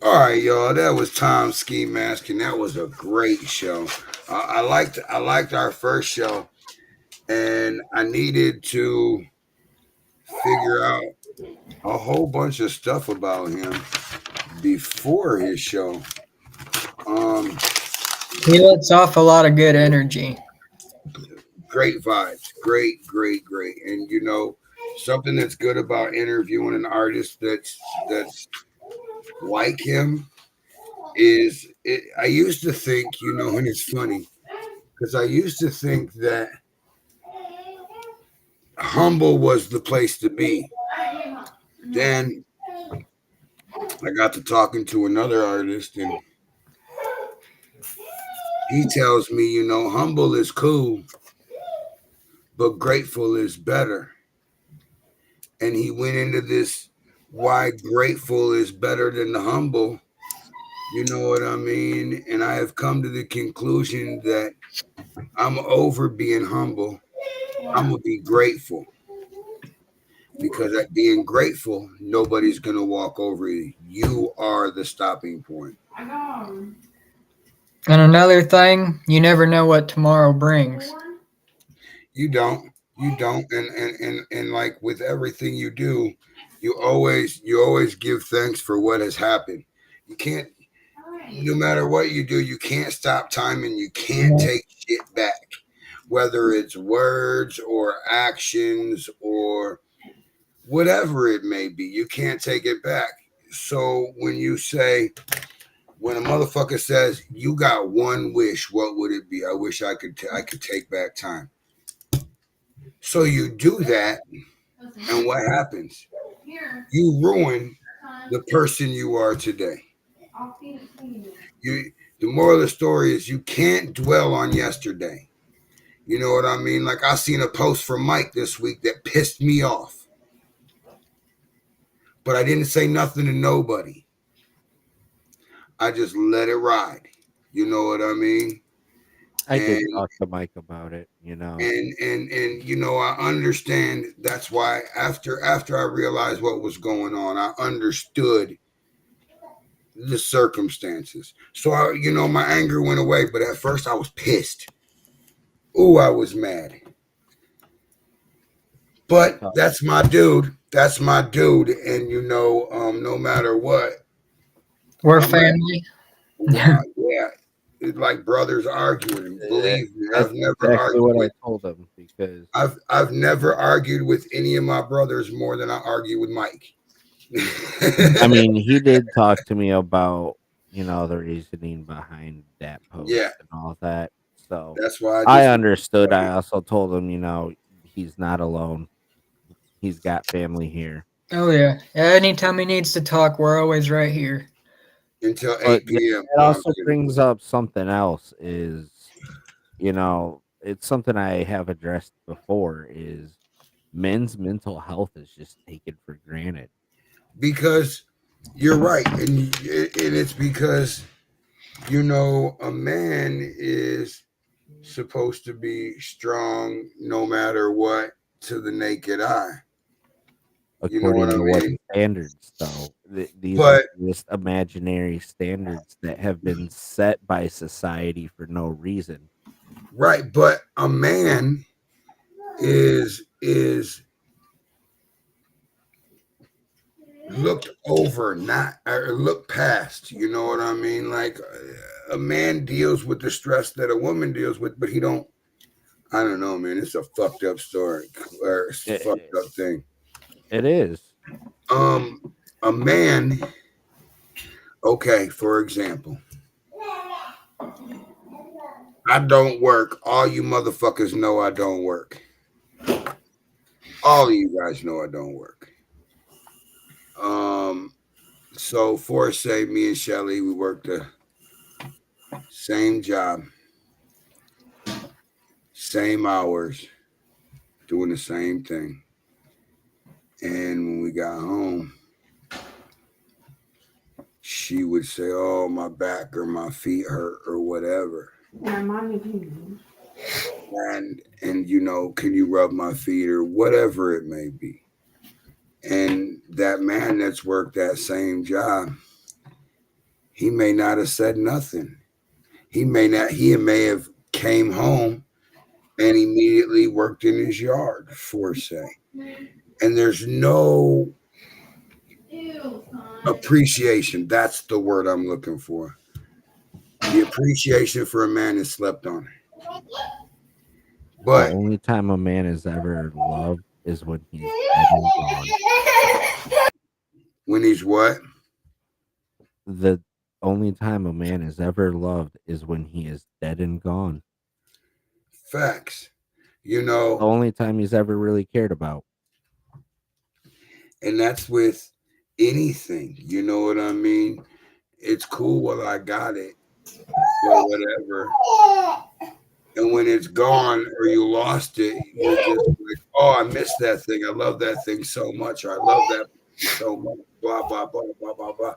All right, y'all. That was Tom Ski Mask, and that was a great show. I liked our first show, and I needed to figure out a whole bunch of stuff about him before his show. He lets off a lot of good energy. Great vibes. Great. And you know, something that's good about interviewing an artist that's like him is I used to think, you know, and it's funny because I used to think that humble was the place to be. Then I got to talking to another artist, and He tells me, you know, humble is cool, but grateful is better. And he went into this why grateful is better than the humble. You know what I mean? And I have come to the conclusion that I'm over being humble. I'm going to be grateful. Because at being grateful, nobody's going to walk over you. You are the stopping point. And another thing, you never know what tomorrow brings. You don't. You don't. And like with everything you do, you always give thanks for what has happened. You can't, no matter what you do, you can't stop time and you can't take shit back. Whether it's words or actions or whatever it may be, you can't take it back. So when you say, when a motherfucker says you got one wish, what would it be? I wish I could take back time. So you do that, and what happens? You ruin the person you are today. The moral of the story is you can't dwell on yesterday. You know what I mean? Like I seen a post from Mike this week that pissed me off. But I didn't say nothing to nobody. I just let it ride. You know what I mean? I did talk to Mike about it, you know. And you know, I understand. That's why after I realized what was going on, I understood the circumstances. So my anger went away, but at first I was pissed. Ooh, I was mad. But that's my dude. That's my dude. And no matter what, we're family. Yeah. It's like brothers arguing. Believe me, I've never argued what I told him because I've never argued with any of my brothers more than I argue with Mike. I mean, he did talk to me about the reasoning behind that post and all that. So that's why I understood. I also told him, he's not alone. He's got family here. Oh yeah. Anytime he needs to talk, we're always right here. Until 8 p.m. It also brings up something else is, it's something I have addressed before is men's mental health is just taken for granted. Because you're right. And it's because, a man is supposed to be strong no matter what to the naked eye. According to what standards, though, these are just imaginary standards that have been set by society for no reason. Right, but a man is looked over, not or looked past. You know what I mean? Like a man deals with the stress that a woman deals with, but he don't. I don't know, man. It's a fucked up story or fucked up thing. It is. A man, okay, for example, I don't work. All you motherfuckers know I don't work. All of you guys know I don't work. So for say me and Shelly, we work the same job, same hours, doing the same thing. And when we got home, she would say, "Oh, my back or my feet hurt or whatever." And can you rub my feet or whatever it may be? And that man that's worked that same job, he may not have said nothing. He may have came home and immediately worked in his yard, for say. And there's no appreciation. That's the word I'm looking for. The appreciation for a man is slept on. But the only time a man is ever loved is when he's dead and gone. When he's what? The only time a man is ever loved is when he is dead and gone. Facts. The only time he's ever really cared about. And that's with anything. You know what I mean? It's cool while I got it. or whatever. And when it's gone or you lost it, you're just like, oh, I missed that thing. I love that thing so much. Or I love that so much. Blah, blah, blah, blah, blah, blah.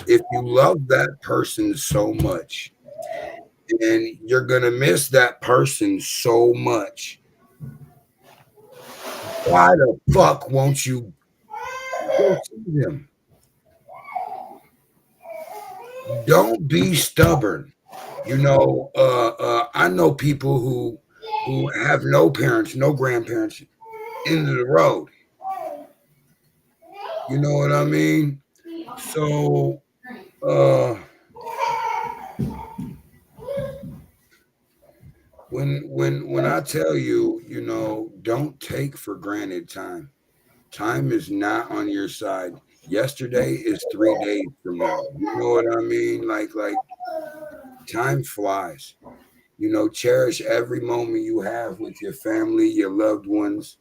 If you love that person so much and you're going to miss that person so much, why the fuck won't you go see them? Don't be stubborn. You know, I know people who have no parents, no grandparents, end of the road. You know what I mean? So, when I tell you, you know, don't take for granted time. Time is not on your side. Yesterday is 3 days from now. You know what I mean? Like time flies. You know, cherish every moment you have with your family, your loved ones,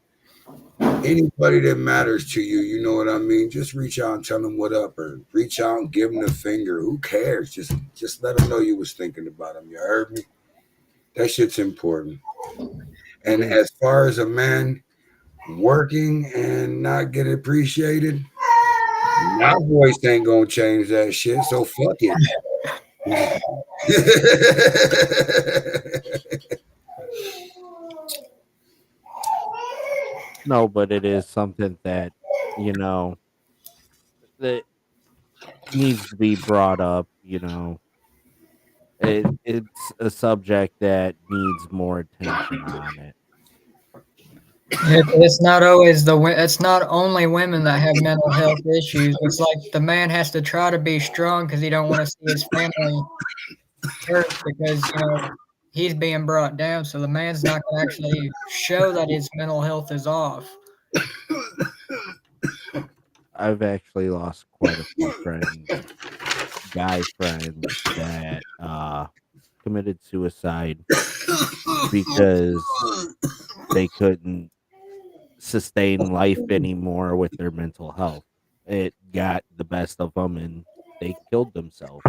anybody that matters to you. You know what I mean? Just reach out and tell them what up, or reach out and give them the finger. Who cares? Just let them know you was thinking about them. You heard me? That shit's important. And as far as a man working and not get appreciated, my voice ain't gonna change that shit. So fuck it. No, but it is something that, you know, that needs to be brought up, you know. It's a subject that needs more attention on it. It's not always it's not only women that have mental health issues. It's like the man has to try to be strong because he don't want to see his family hurt because, you know, he's being brought down. So the man's not going to actually show that his mental health is off. I've actually lost quite a few friends, guy friends that committed suicide because they couldn't sustain life anymore with their mental health. It got the best of them and they killed themselves.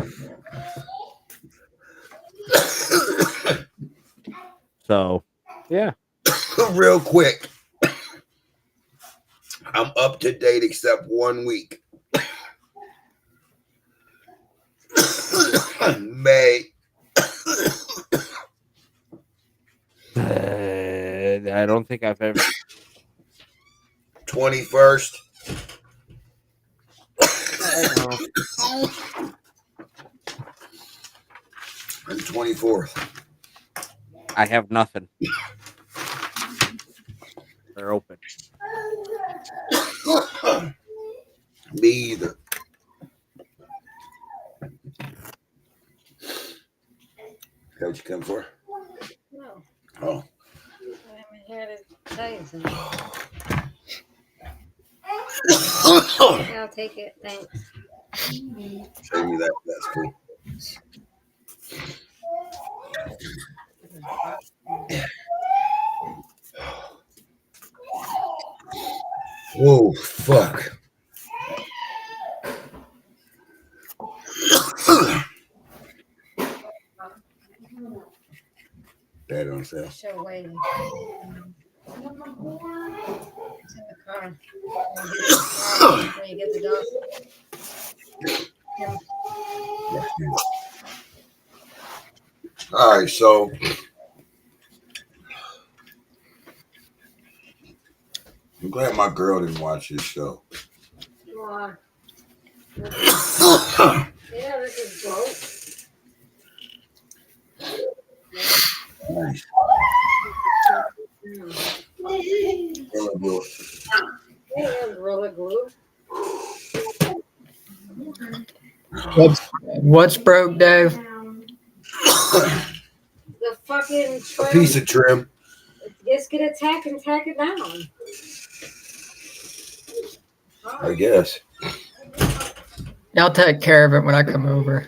So, yeah. Real quick, I'm up to date except 1 week. May. I don't think I've ever. 21st. And 24th. I have nothing. They're open. Me either. Is that what you come for? No, Oh. I'm here to tell you something. I'll take it. Thanks. Show me that. That's cool. Whoa, fuck. That on sale. Show waiting. It's in the car. When you get the dog. Yeah. All right, so I'm glad my girl didn't watch this show. Why? Yeah, this is dope. Nice. Gorilla glue. What's broke, Dave? The fucking A trim. piece of trim. Just get a tack and tack it down. I guess. I'll take care of it when I come over.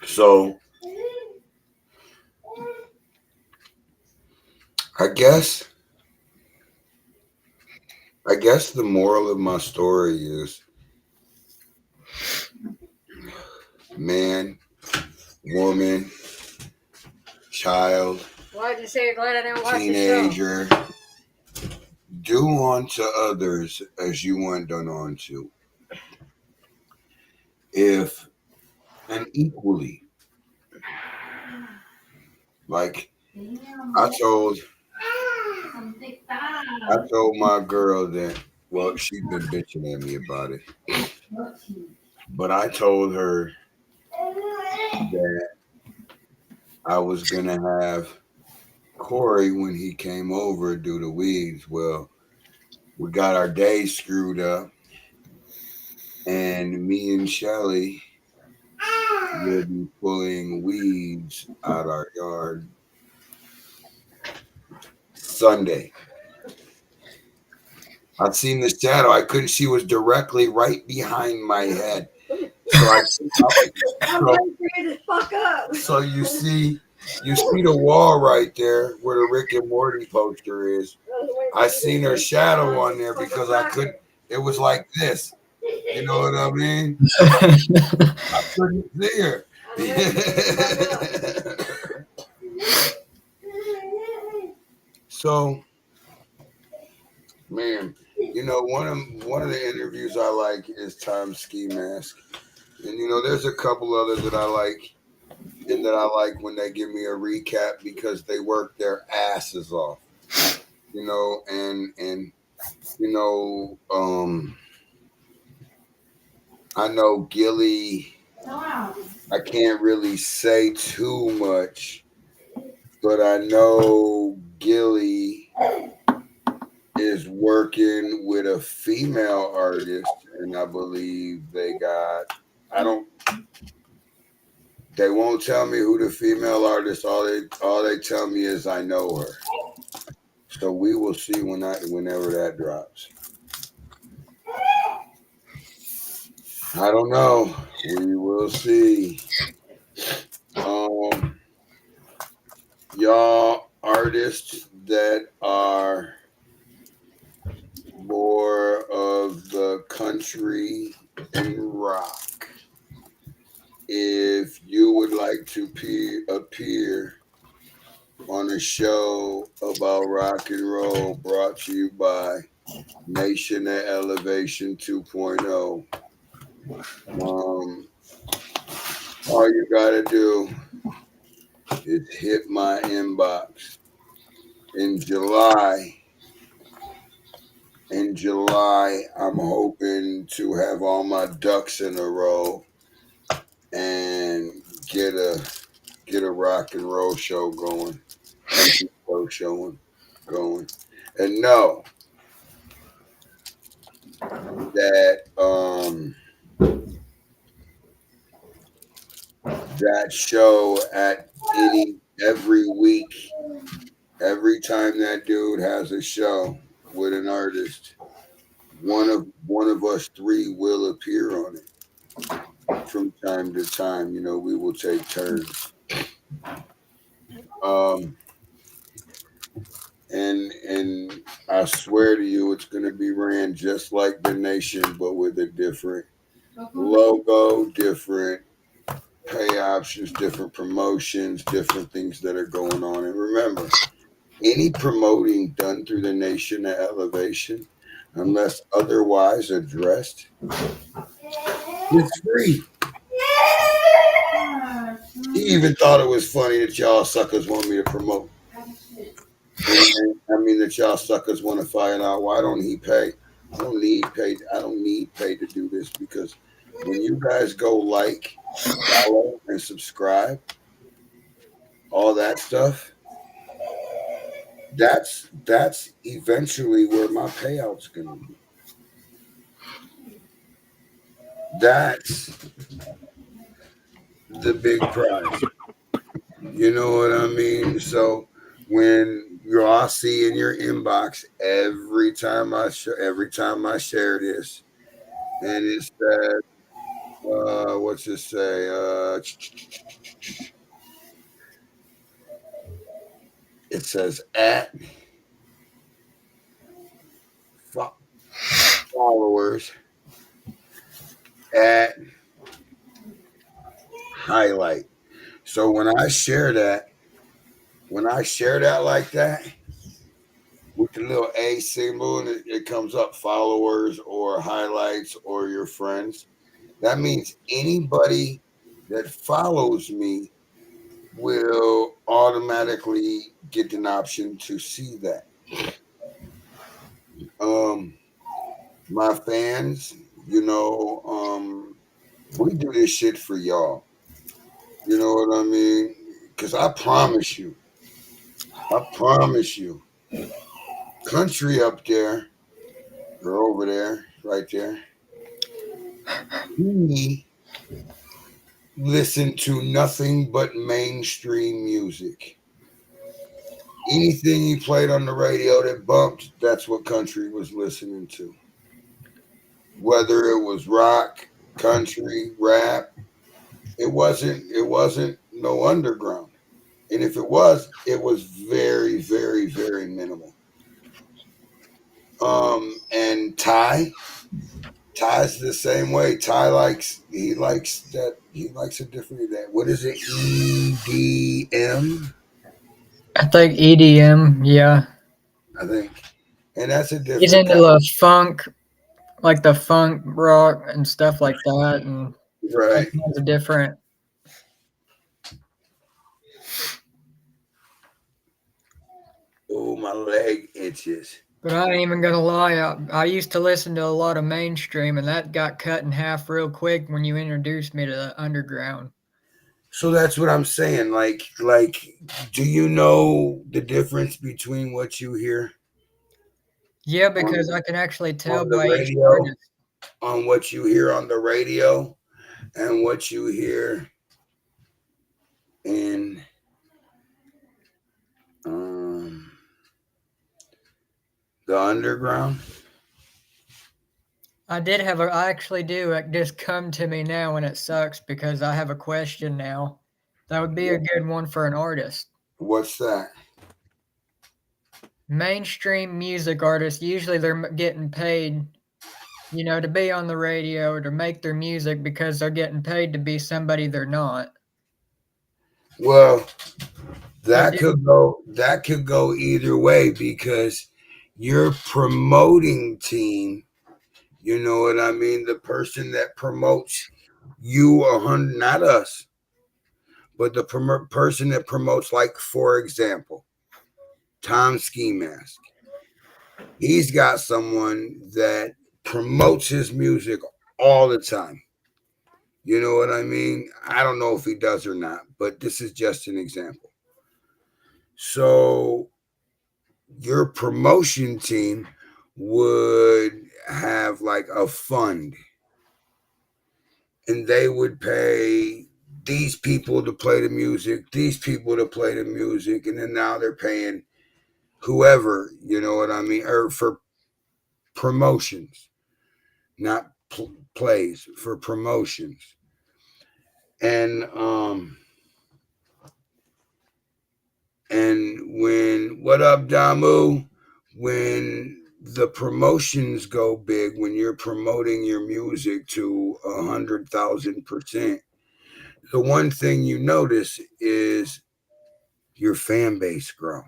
So I guess I guess the moral of my story is man, woman, child, Why'd you say you're glad I didn't watch the show? teenager, do unto others as you want done unto. If and equally. Like I told my girl that, well, she's been bitching at me about it. But I told her that I was gonna have Corey when he came over do the weeds. Well, we got our days screwed up, and me and Shelly will be pulling weeds out our yard Sunday. I seen the shadow. I couldn't. She was directly right behind my head. I'm ready for you to fuck up. So you see the wall right there where the Rick and Morty poster is. I seen her shadow on there because I couldn't. It was like this. You know what I mean? I couldn't see her. So, man, you know, one of the interviews I like is Tom Ski Mask, and you know, there's a couple others that I like, and that I like when they give me a recap because they work their asses off, you know, and you know, I know Gilly. I can't really say too much, but I know Gilly is working with a female artist, and I believe they won't tell me who the female artist. All they tell me is I know her. So we will see whenever that drops. I don't know. We will see. Y'all artists that are more of the country and rock, if you would like to appear on a show about rock and roll brought to you by Nation at Elevation 2.0, all you gotta do is hit my inbox. In July, I'm hoping to have all my ducks in a row and get a rock and roll show going, and know that that show at every week, every time that dude has a show with an artist, one of us three will appear on it from time to time. You know, we will take turns. And I swear to you, it's going to be ran just like the Nation, but with a different logo, different pay options, different promotions, different things that are going on. And remember, any promoting done through the Nation at Elevation, unless otherwise addressed, is free. He even thought it was funny that y'all suckers want me to promote. I mean, that y'all suckers want to find out why don't he pay? I don't need pay to do this, because when you guys go like, follow, and subscribe, all that stuff, that's eventually where my payout's gonna be. That's the big prize. You know what I mean? So when you all see in your inbox every time I share this, and it says, what's it say? It says at followers at highlight. So when I share that like that with the little A symbol and it comes up followers or highlights or your friends, that means anybody that follows me will automatically get an option to see that. My fans, we do this shit for y'all. You know what I mean? Because I promise you, country up there, or over there, right there, he listened to nothing but mainstream music. Anything he played on the radio that bumped, that's what country was listening to. Whether it was rock, country, rap, it wasn't no underground. And if it was very, very, very minimal. And Ty's the same way. He likes a different that. What is it? EDM? I think EDM, yeah. I think. And that's a different. He's into the funk, like the funk rock and stuff like that, and right. It's different. Oh, my leg itches. But I ain't even gonna lie. I used to listen to a lot of mainstream, and that got cut in half real quick when you introduced me to the underground. So that's what I'm saying. Like, do you know the difference between what you hear? Yeah, because I can actually tell on the by each radio, artist. on what you hear on the radio and what you hear in the underground. I actually do. It just come to me now, and it sucks because I have a question now. That would be a good one for an artist. What's that? Mainstream music artists, usually they're getting paid, to be on the radio or to make their music because they're getting paid to be somebody they're not. Well, that could go either way because your promoting team, you know what I mean? The person that promotes you 100, not us, but the person that promotes, like, for example, Tom Ski Mask. He's got someone that promotes his music all the time. You know what I mean? I don't know if he does or not, but this is just an example. So your promotion team would have like a fund, and they would pay these people to play the music, these people to play the music, and then now they're paying whoever, you know what I mean, or for promotions, not plays, for promotions. And when, what up, Damu? When the promotions go big, when you're promoting your music to 100,000%, the one thing you notice is your fan base grow.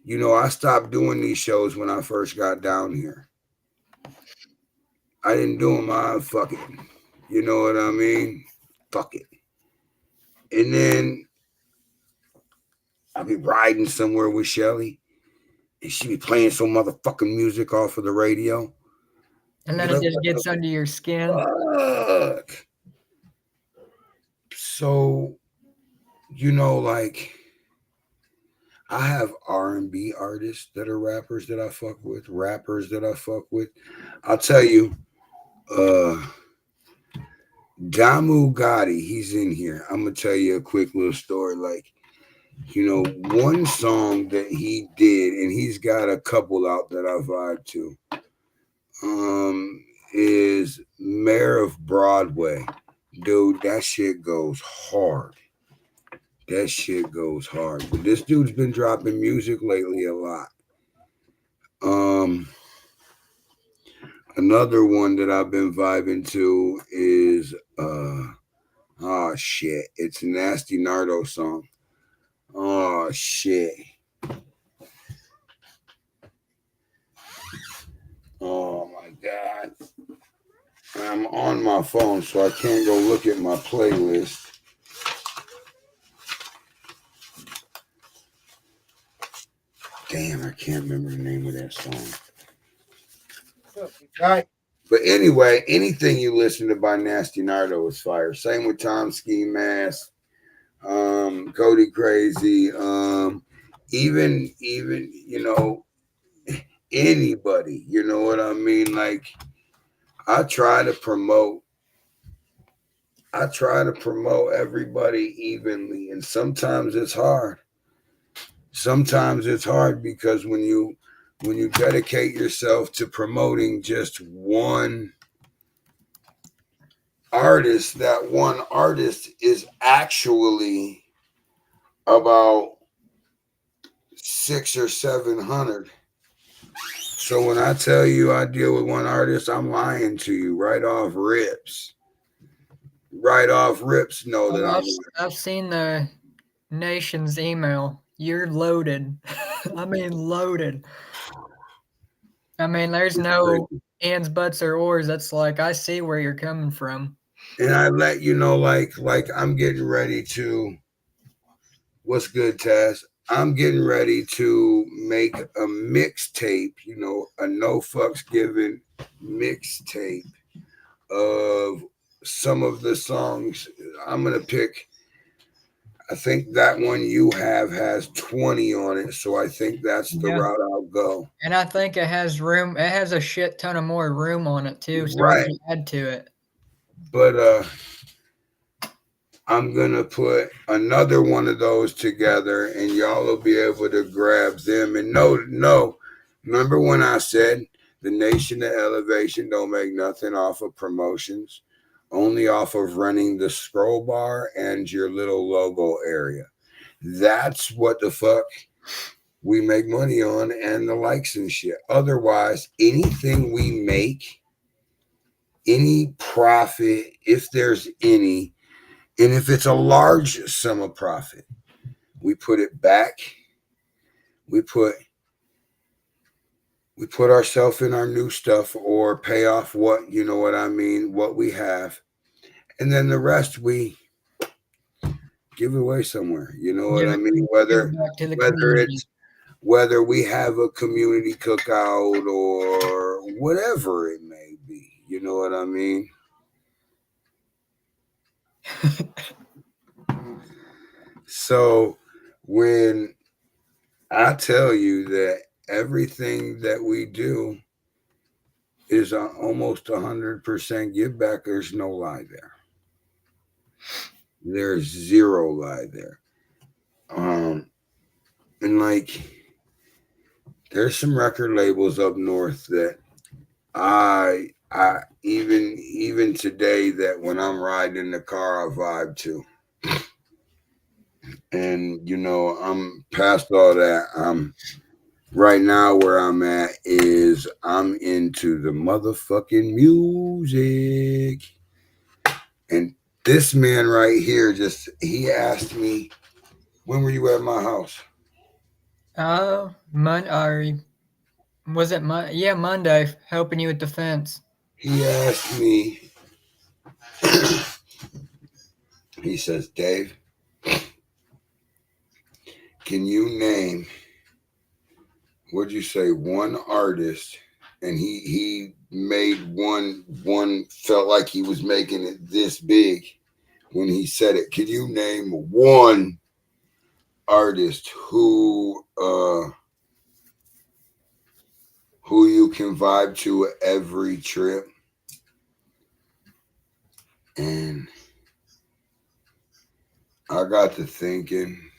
I stopped doing these shows when I first got down here. I didn't do them. Fuck it. You know what I mean? Fuck it. And then I'll be riding somewhere with Shelly, and she be playing some motherfucking music off of the radio. And then it just gets under your skin. Fuck. So, like, I have R&B artists that are rappers that I fuck with, I'll tell you, Damu Gotti, he's in here. I'm going to tell you a quick little story. Like, one song that he did, and he's got a couple out that I vibe to, is Mayor of Broadway. Dude, that shit goes hard. But this dude's been dropping music lately a lot. Another one that I've been vibing to is oh shit, it's a Nasty Nardo song. Oh shit. Oh my god. I'm on my phone, so I can't go look at my playlist. Damn, I can't remember the name of that song. But anyway, anything you listen to by Nasty Nardo is fire. Same with Tom Ski Mask, Cody Crazy, even you know, anybody. You know what I mean? Like I try to promote everybody evenly, and sometimes it's hard. Sometimes it's hard because when you dedicate yourself to promoting just one artist, that one artist is actually about 600 or 700. So when I tell you I deal with one artist, I'm lying to you right off rips. Right off rips, know that I've seen the nation's email. You're loaded. I mean, loaded. I mean, there's no ands, buts, or ors. That's like, I see where you're coming from. And I let you know, like I'm getting ready to. What's good, Taz? I'm getting ready to make a mixtape. You know, a no fucks given mixtape of some of the songs. I'm gonna pick. I think that one you have has 20 on it, so I think that's the route I'll go. And I think it has room. It has a shit ton of more room on it too, so Right. I can add to it. But I'm gonna put another one of those together, and y'all will be able to grab them. And no. Remember when I said the Nation of Elevation don't make nothing off of promotions? Only off of running the scroll bar and your little logo area. That's what the fuck we make money on, and the likes and shit. Otherwise, anything we make, any profit, if there's any, and if it's a large sum of profit, we put it back. We put ourselves in our new stuff or pay off what, you know what I mean, what we have. And then the rest we give away somewhere. You know what I mean? Whether we have a community cookout or whatever it may be. You know what I mean? So when I tell you that everything that we do is almost 100% give back, there's no lie there. There's zero lie there. And like, there's some record labels up north that I even today, that when I'm riding in the car, I vibe to. And you know, I'm past all that. Right now where I'm at is I'm into the motherfucking music. And this man right here he asked me, when were you at my house? Was it Monday? Yeah, Monday, helping you with the fence. He asked me, he says, Dave, can you name, what'd you say, one artist? And he made one felt like he was making it this big when he said it. Can you name one artist who you can vibe to every trip? And I got to thinking,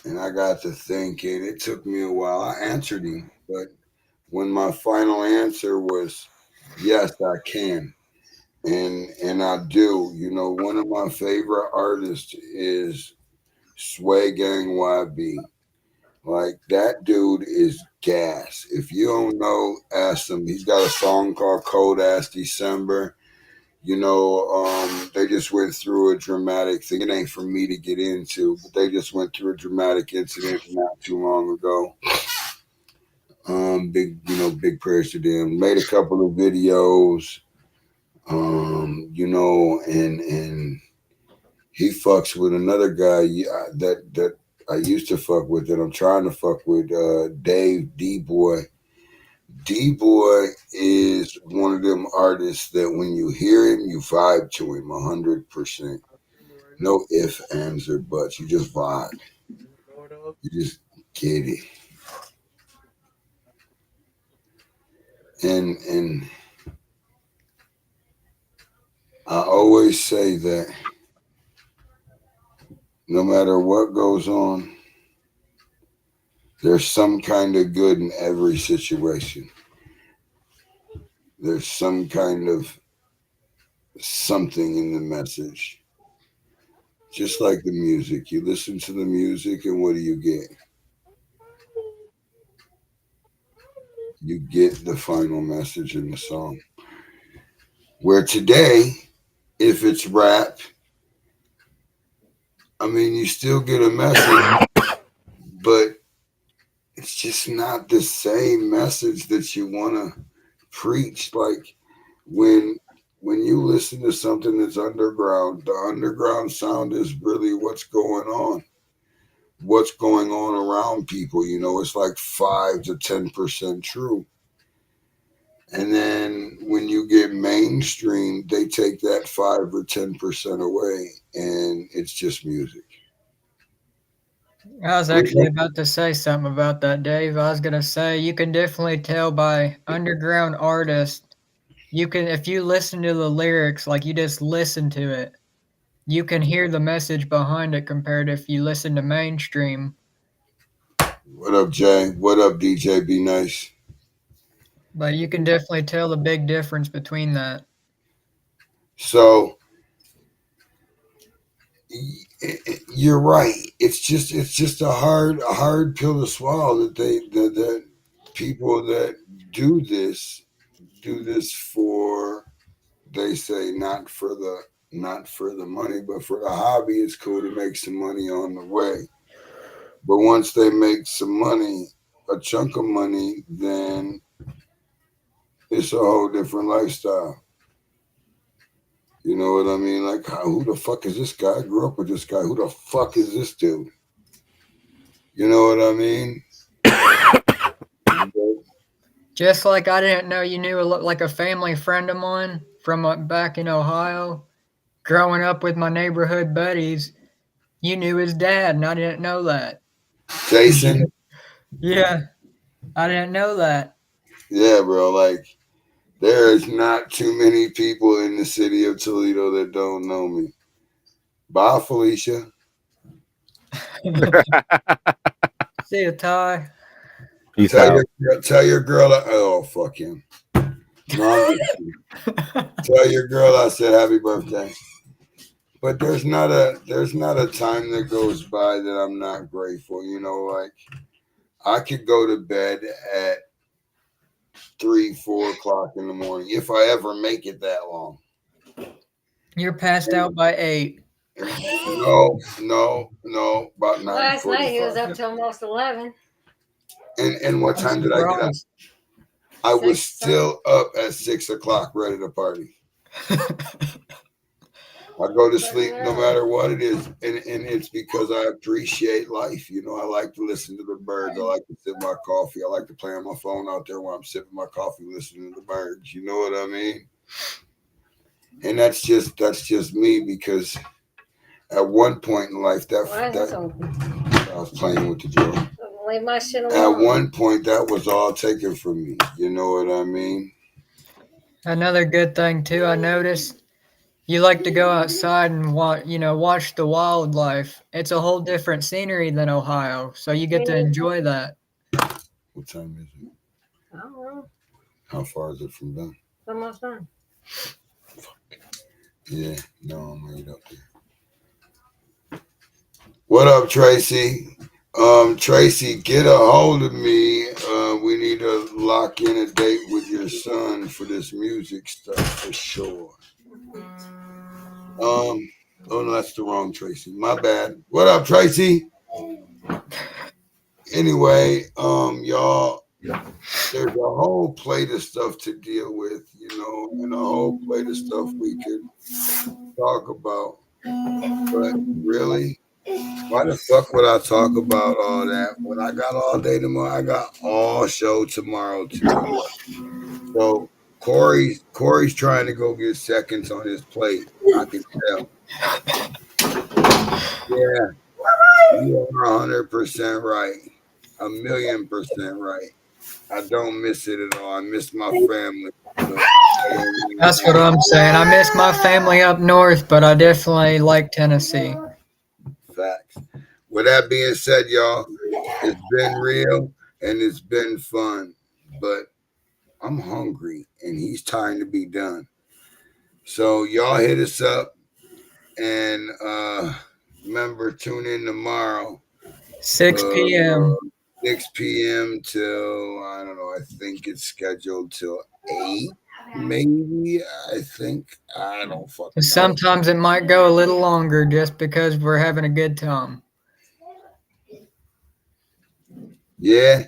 it took me a while. I answered him, but when my final answer was, yes, I can. And I do. You know, one of my favorite artists is Sway Gang YB. Like that dude is gas. If you don't know, ask him. He's got a song called Cold Ass December. You know, they just went through a dramatic thing. It ain't for me to get into, but they just went through a dramatic incident not too long ago. Big prayers to them. Made a couple of videos. And he fucks with another guy that I used to fuck with, that I'm trying to fuck with, Dave D-Boy. D-Boy is one of them artists that when you hear him, you vibe to him 100%. No ifs, ands, or buts. You just vibe. You just get it. And I always say that no matter what goes on, there's some kind of good in every situation. There's some kind of something in the message. Just like the music. You listen to the music and what do you get? You get the final message in the song. Where today, if it's rap, I mean, you still get a message, but it's just not the same message that you want to preach. Like when you listen to something that's underground, the underground sound is really what's going on around people. You know, it's like 5 to 10% true. And then when you get mainstream, they take that 5 or 10% away, and it's just music. I was actually about to say something about that, Dave. I was gonna say you can definitely tell by underground artists. You can, if you listen to the lyrics, like you just listen to it, you can hear the message behind it compared to if you listen to mainstream. What up, Jay? What up, DJ? Be nice. But you can definitely tell the big difference between that. So you're right. It's just a hard pill to swallow that people that do this for, they say, not for the money, but for the hobby. It's cool to make some money on the way. But once they make some money, a chunk of money, then it's a whole different lifestyle. You know what I mean? Like, who the fuck is this guy? I grew up with this guy. Who the fuck is this dude? You know what I mean? Just like I didn't know you knew like a family friend of mine from back in Ohio. Growing up with my neighborhood buddies, you knew his dad, and I didn't know that. Jason? Yeah, I didn't know that. Yeah, bro. Like, there is not too many people in the city of Toledo that don't know me. Bye, Felicia. See you, Ty. Peace out. Tell your girl. Oh, fuck him. No, tell your girl I said happy birthday. But there's not a time that goes by that I'm not grateful. You know, like I could go to bed at 3-4 o'clock in the morning if I ever make it that long. You're passed out by 8. No. About 9:45. Last night he was up till almost 11. And what time did I get up? I was still up at 6 o'clock, ready to party. I go to sleep no matter what it is, and it's because I appreciate life. You know, I like to listen to the birds. I like to sip my coffee. I like to play on my phone out there while I'm sipping my coffee, listening to the birds. You know what I mean? And that's just me, because at one point in life, I was playing with the joy. Leave my shit alone. At one point, that was all taken from me. You know what I mean? Another good thing too, I noticed. You like to go outside and watch the wildlife. It's a whole different scenery than Ohio, so you get to enjoy that. What time is it? I don't know. How far is it from done? It's almost done. Yeah, no, I'm right up there. What up, Tracy? Tracy, get a hold of me. We need to lock in a date with your son for this music stuff for sure. Oh no, that's the wrong Tracy. My bad. What up, Tracy? Anyway, y'all, there's a whole plate of stuff to deal with, you know, and a whole plate of stuff we could talk about. But really, why the fuck would I talk about all that when I got all day tomorrow? I got all show tomorrow too. So Corey's trying to go get seconds on his plate. I can tell. Yeah, you are 100% right. 1,000,000% right. I don't miss it at all. I miss my family. That's what I'm saying. I miss my family up north, but I definitely like Tennessee. Facts. With that being said, y'all, it's been real and it's been fun, but I'm hungry and he's time to be done. So y'all hit us up and remember, tune in tomorrow. 6 p.m. 6 p.m. till, I don't know, I think it's scheduled till 8, maybe, I think. I don't fucking know. Sometimes it might go a little longer just because we're having a good time. Yeah,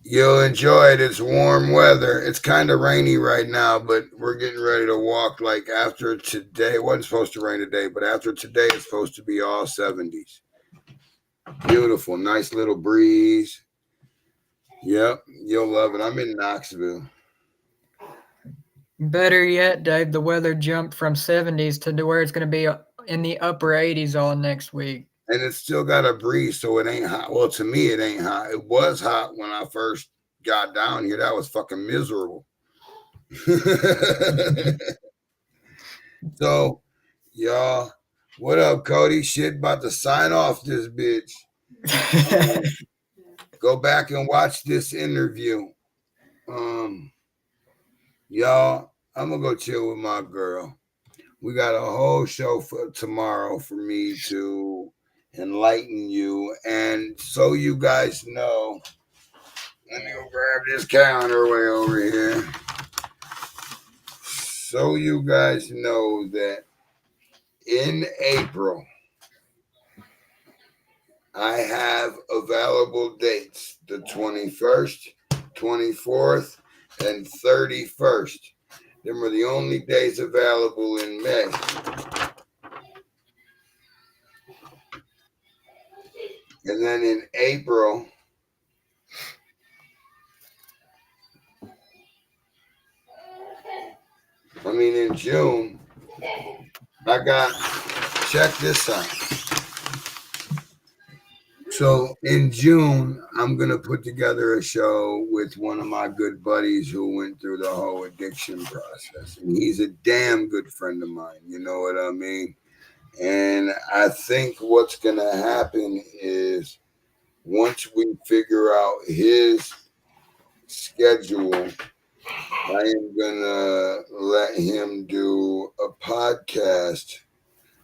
you'll enjoy it. It's warm weather. It's kind of rainy right now, but we're getting ready to walk like after today. It wasn't supposed to rain today, but after today, it's supposed to be all 70s. Beautiful, nice little breeze. Yep, you'll love it. I'm in Knoxville. Better yet, Dave, the weather jumped from 70s to where it's going to be in the upper 80s all next week. And it's still got a breeze, so it ain't hot. Well, to me, it ain't hot. It was hot when I first got down here. That was fucking miserable. So, y'all, what up, Cody? Shit, about to sign off this bitch. Go back and watch this interview. Y'all, I'm gonna go chill with my girl. We got a whole show for tomorrow for me to enlighten you. And so you guys know, let me go grab this calendar way over here. So you guys know that in April, I have available dates the 21st, 24th, and 31st. Them are the only days available in May. And then in April, in June, I got, check this out. So in June, I'm going to put together a show with one of my good buddies who went through the whole addiction process. And he's a damn good friend of mine. You know what I mean? And I think what's going to happen is once we figure out his schedule, I am going to let him do a podcast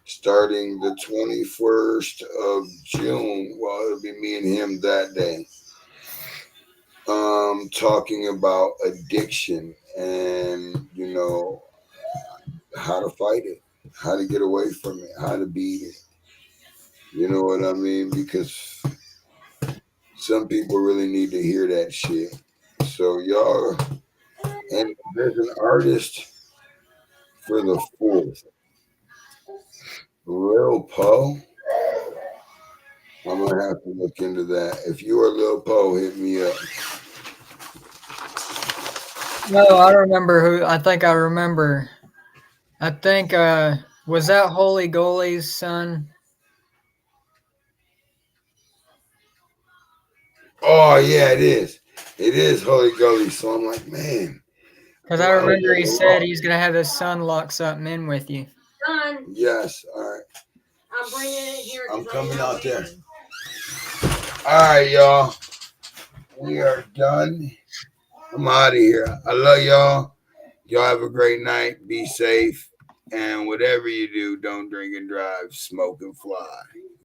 starting the 21st of June. Well, it'll be me and him that day. Talking about addiction and, you know, how to fight it, how to get away from it, how to beat it. You know what I mean? Because some people really need to hear that shit. So y'all, and there's an artist for the 4th. Lil Poe. I'm gonna have to look into that. If you are Lil Poe, hit me up. No, I remember who. I think I remember. I think was that Holy Goalie's son? Oh yeah, it is. It is Holy Goalie. So I'm like, man. Because I remember he said he's gonna have his son lock something in with you. Son, Yes. All right. I'm bringing it here. I'm coming out there. All right, y'all. We are done. I'm out of here. I love y'all. Y'all have a great night. Be safe. And whatever you do, don't drink and drive. Smoke and fly.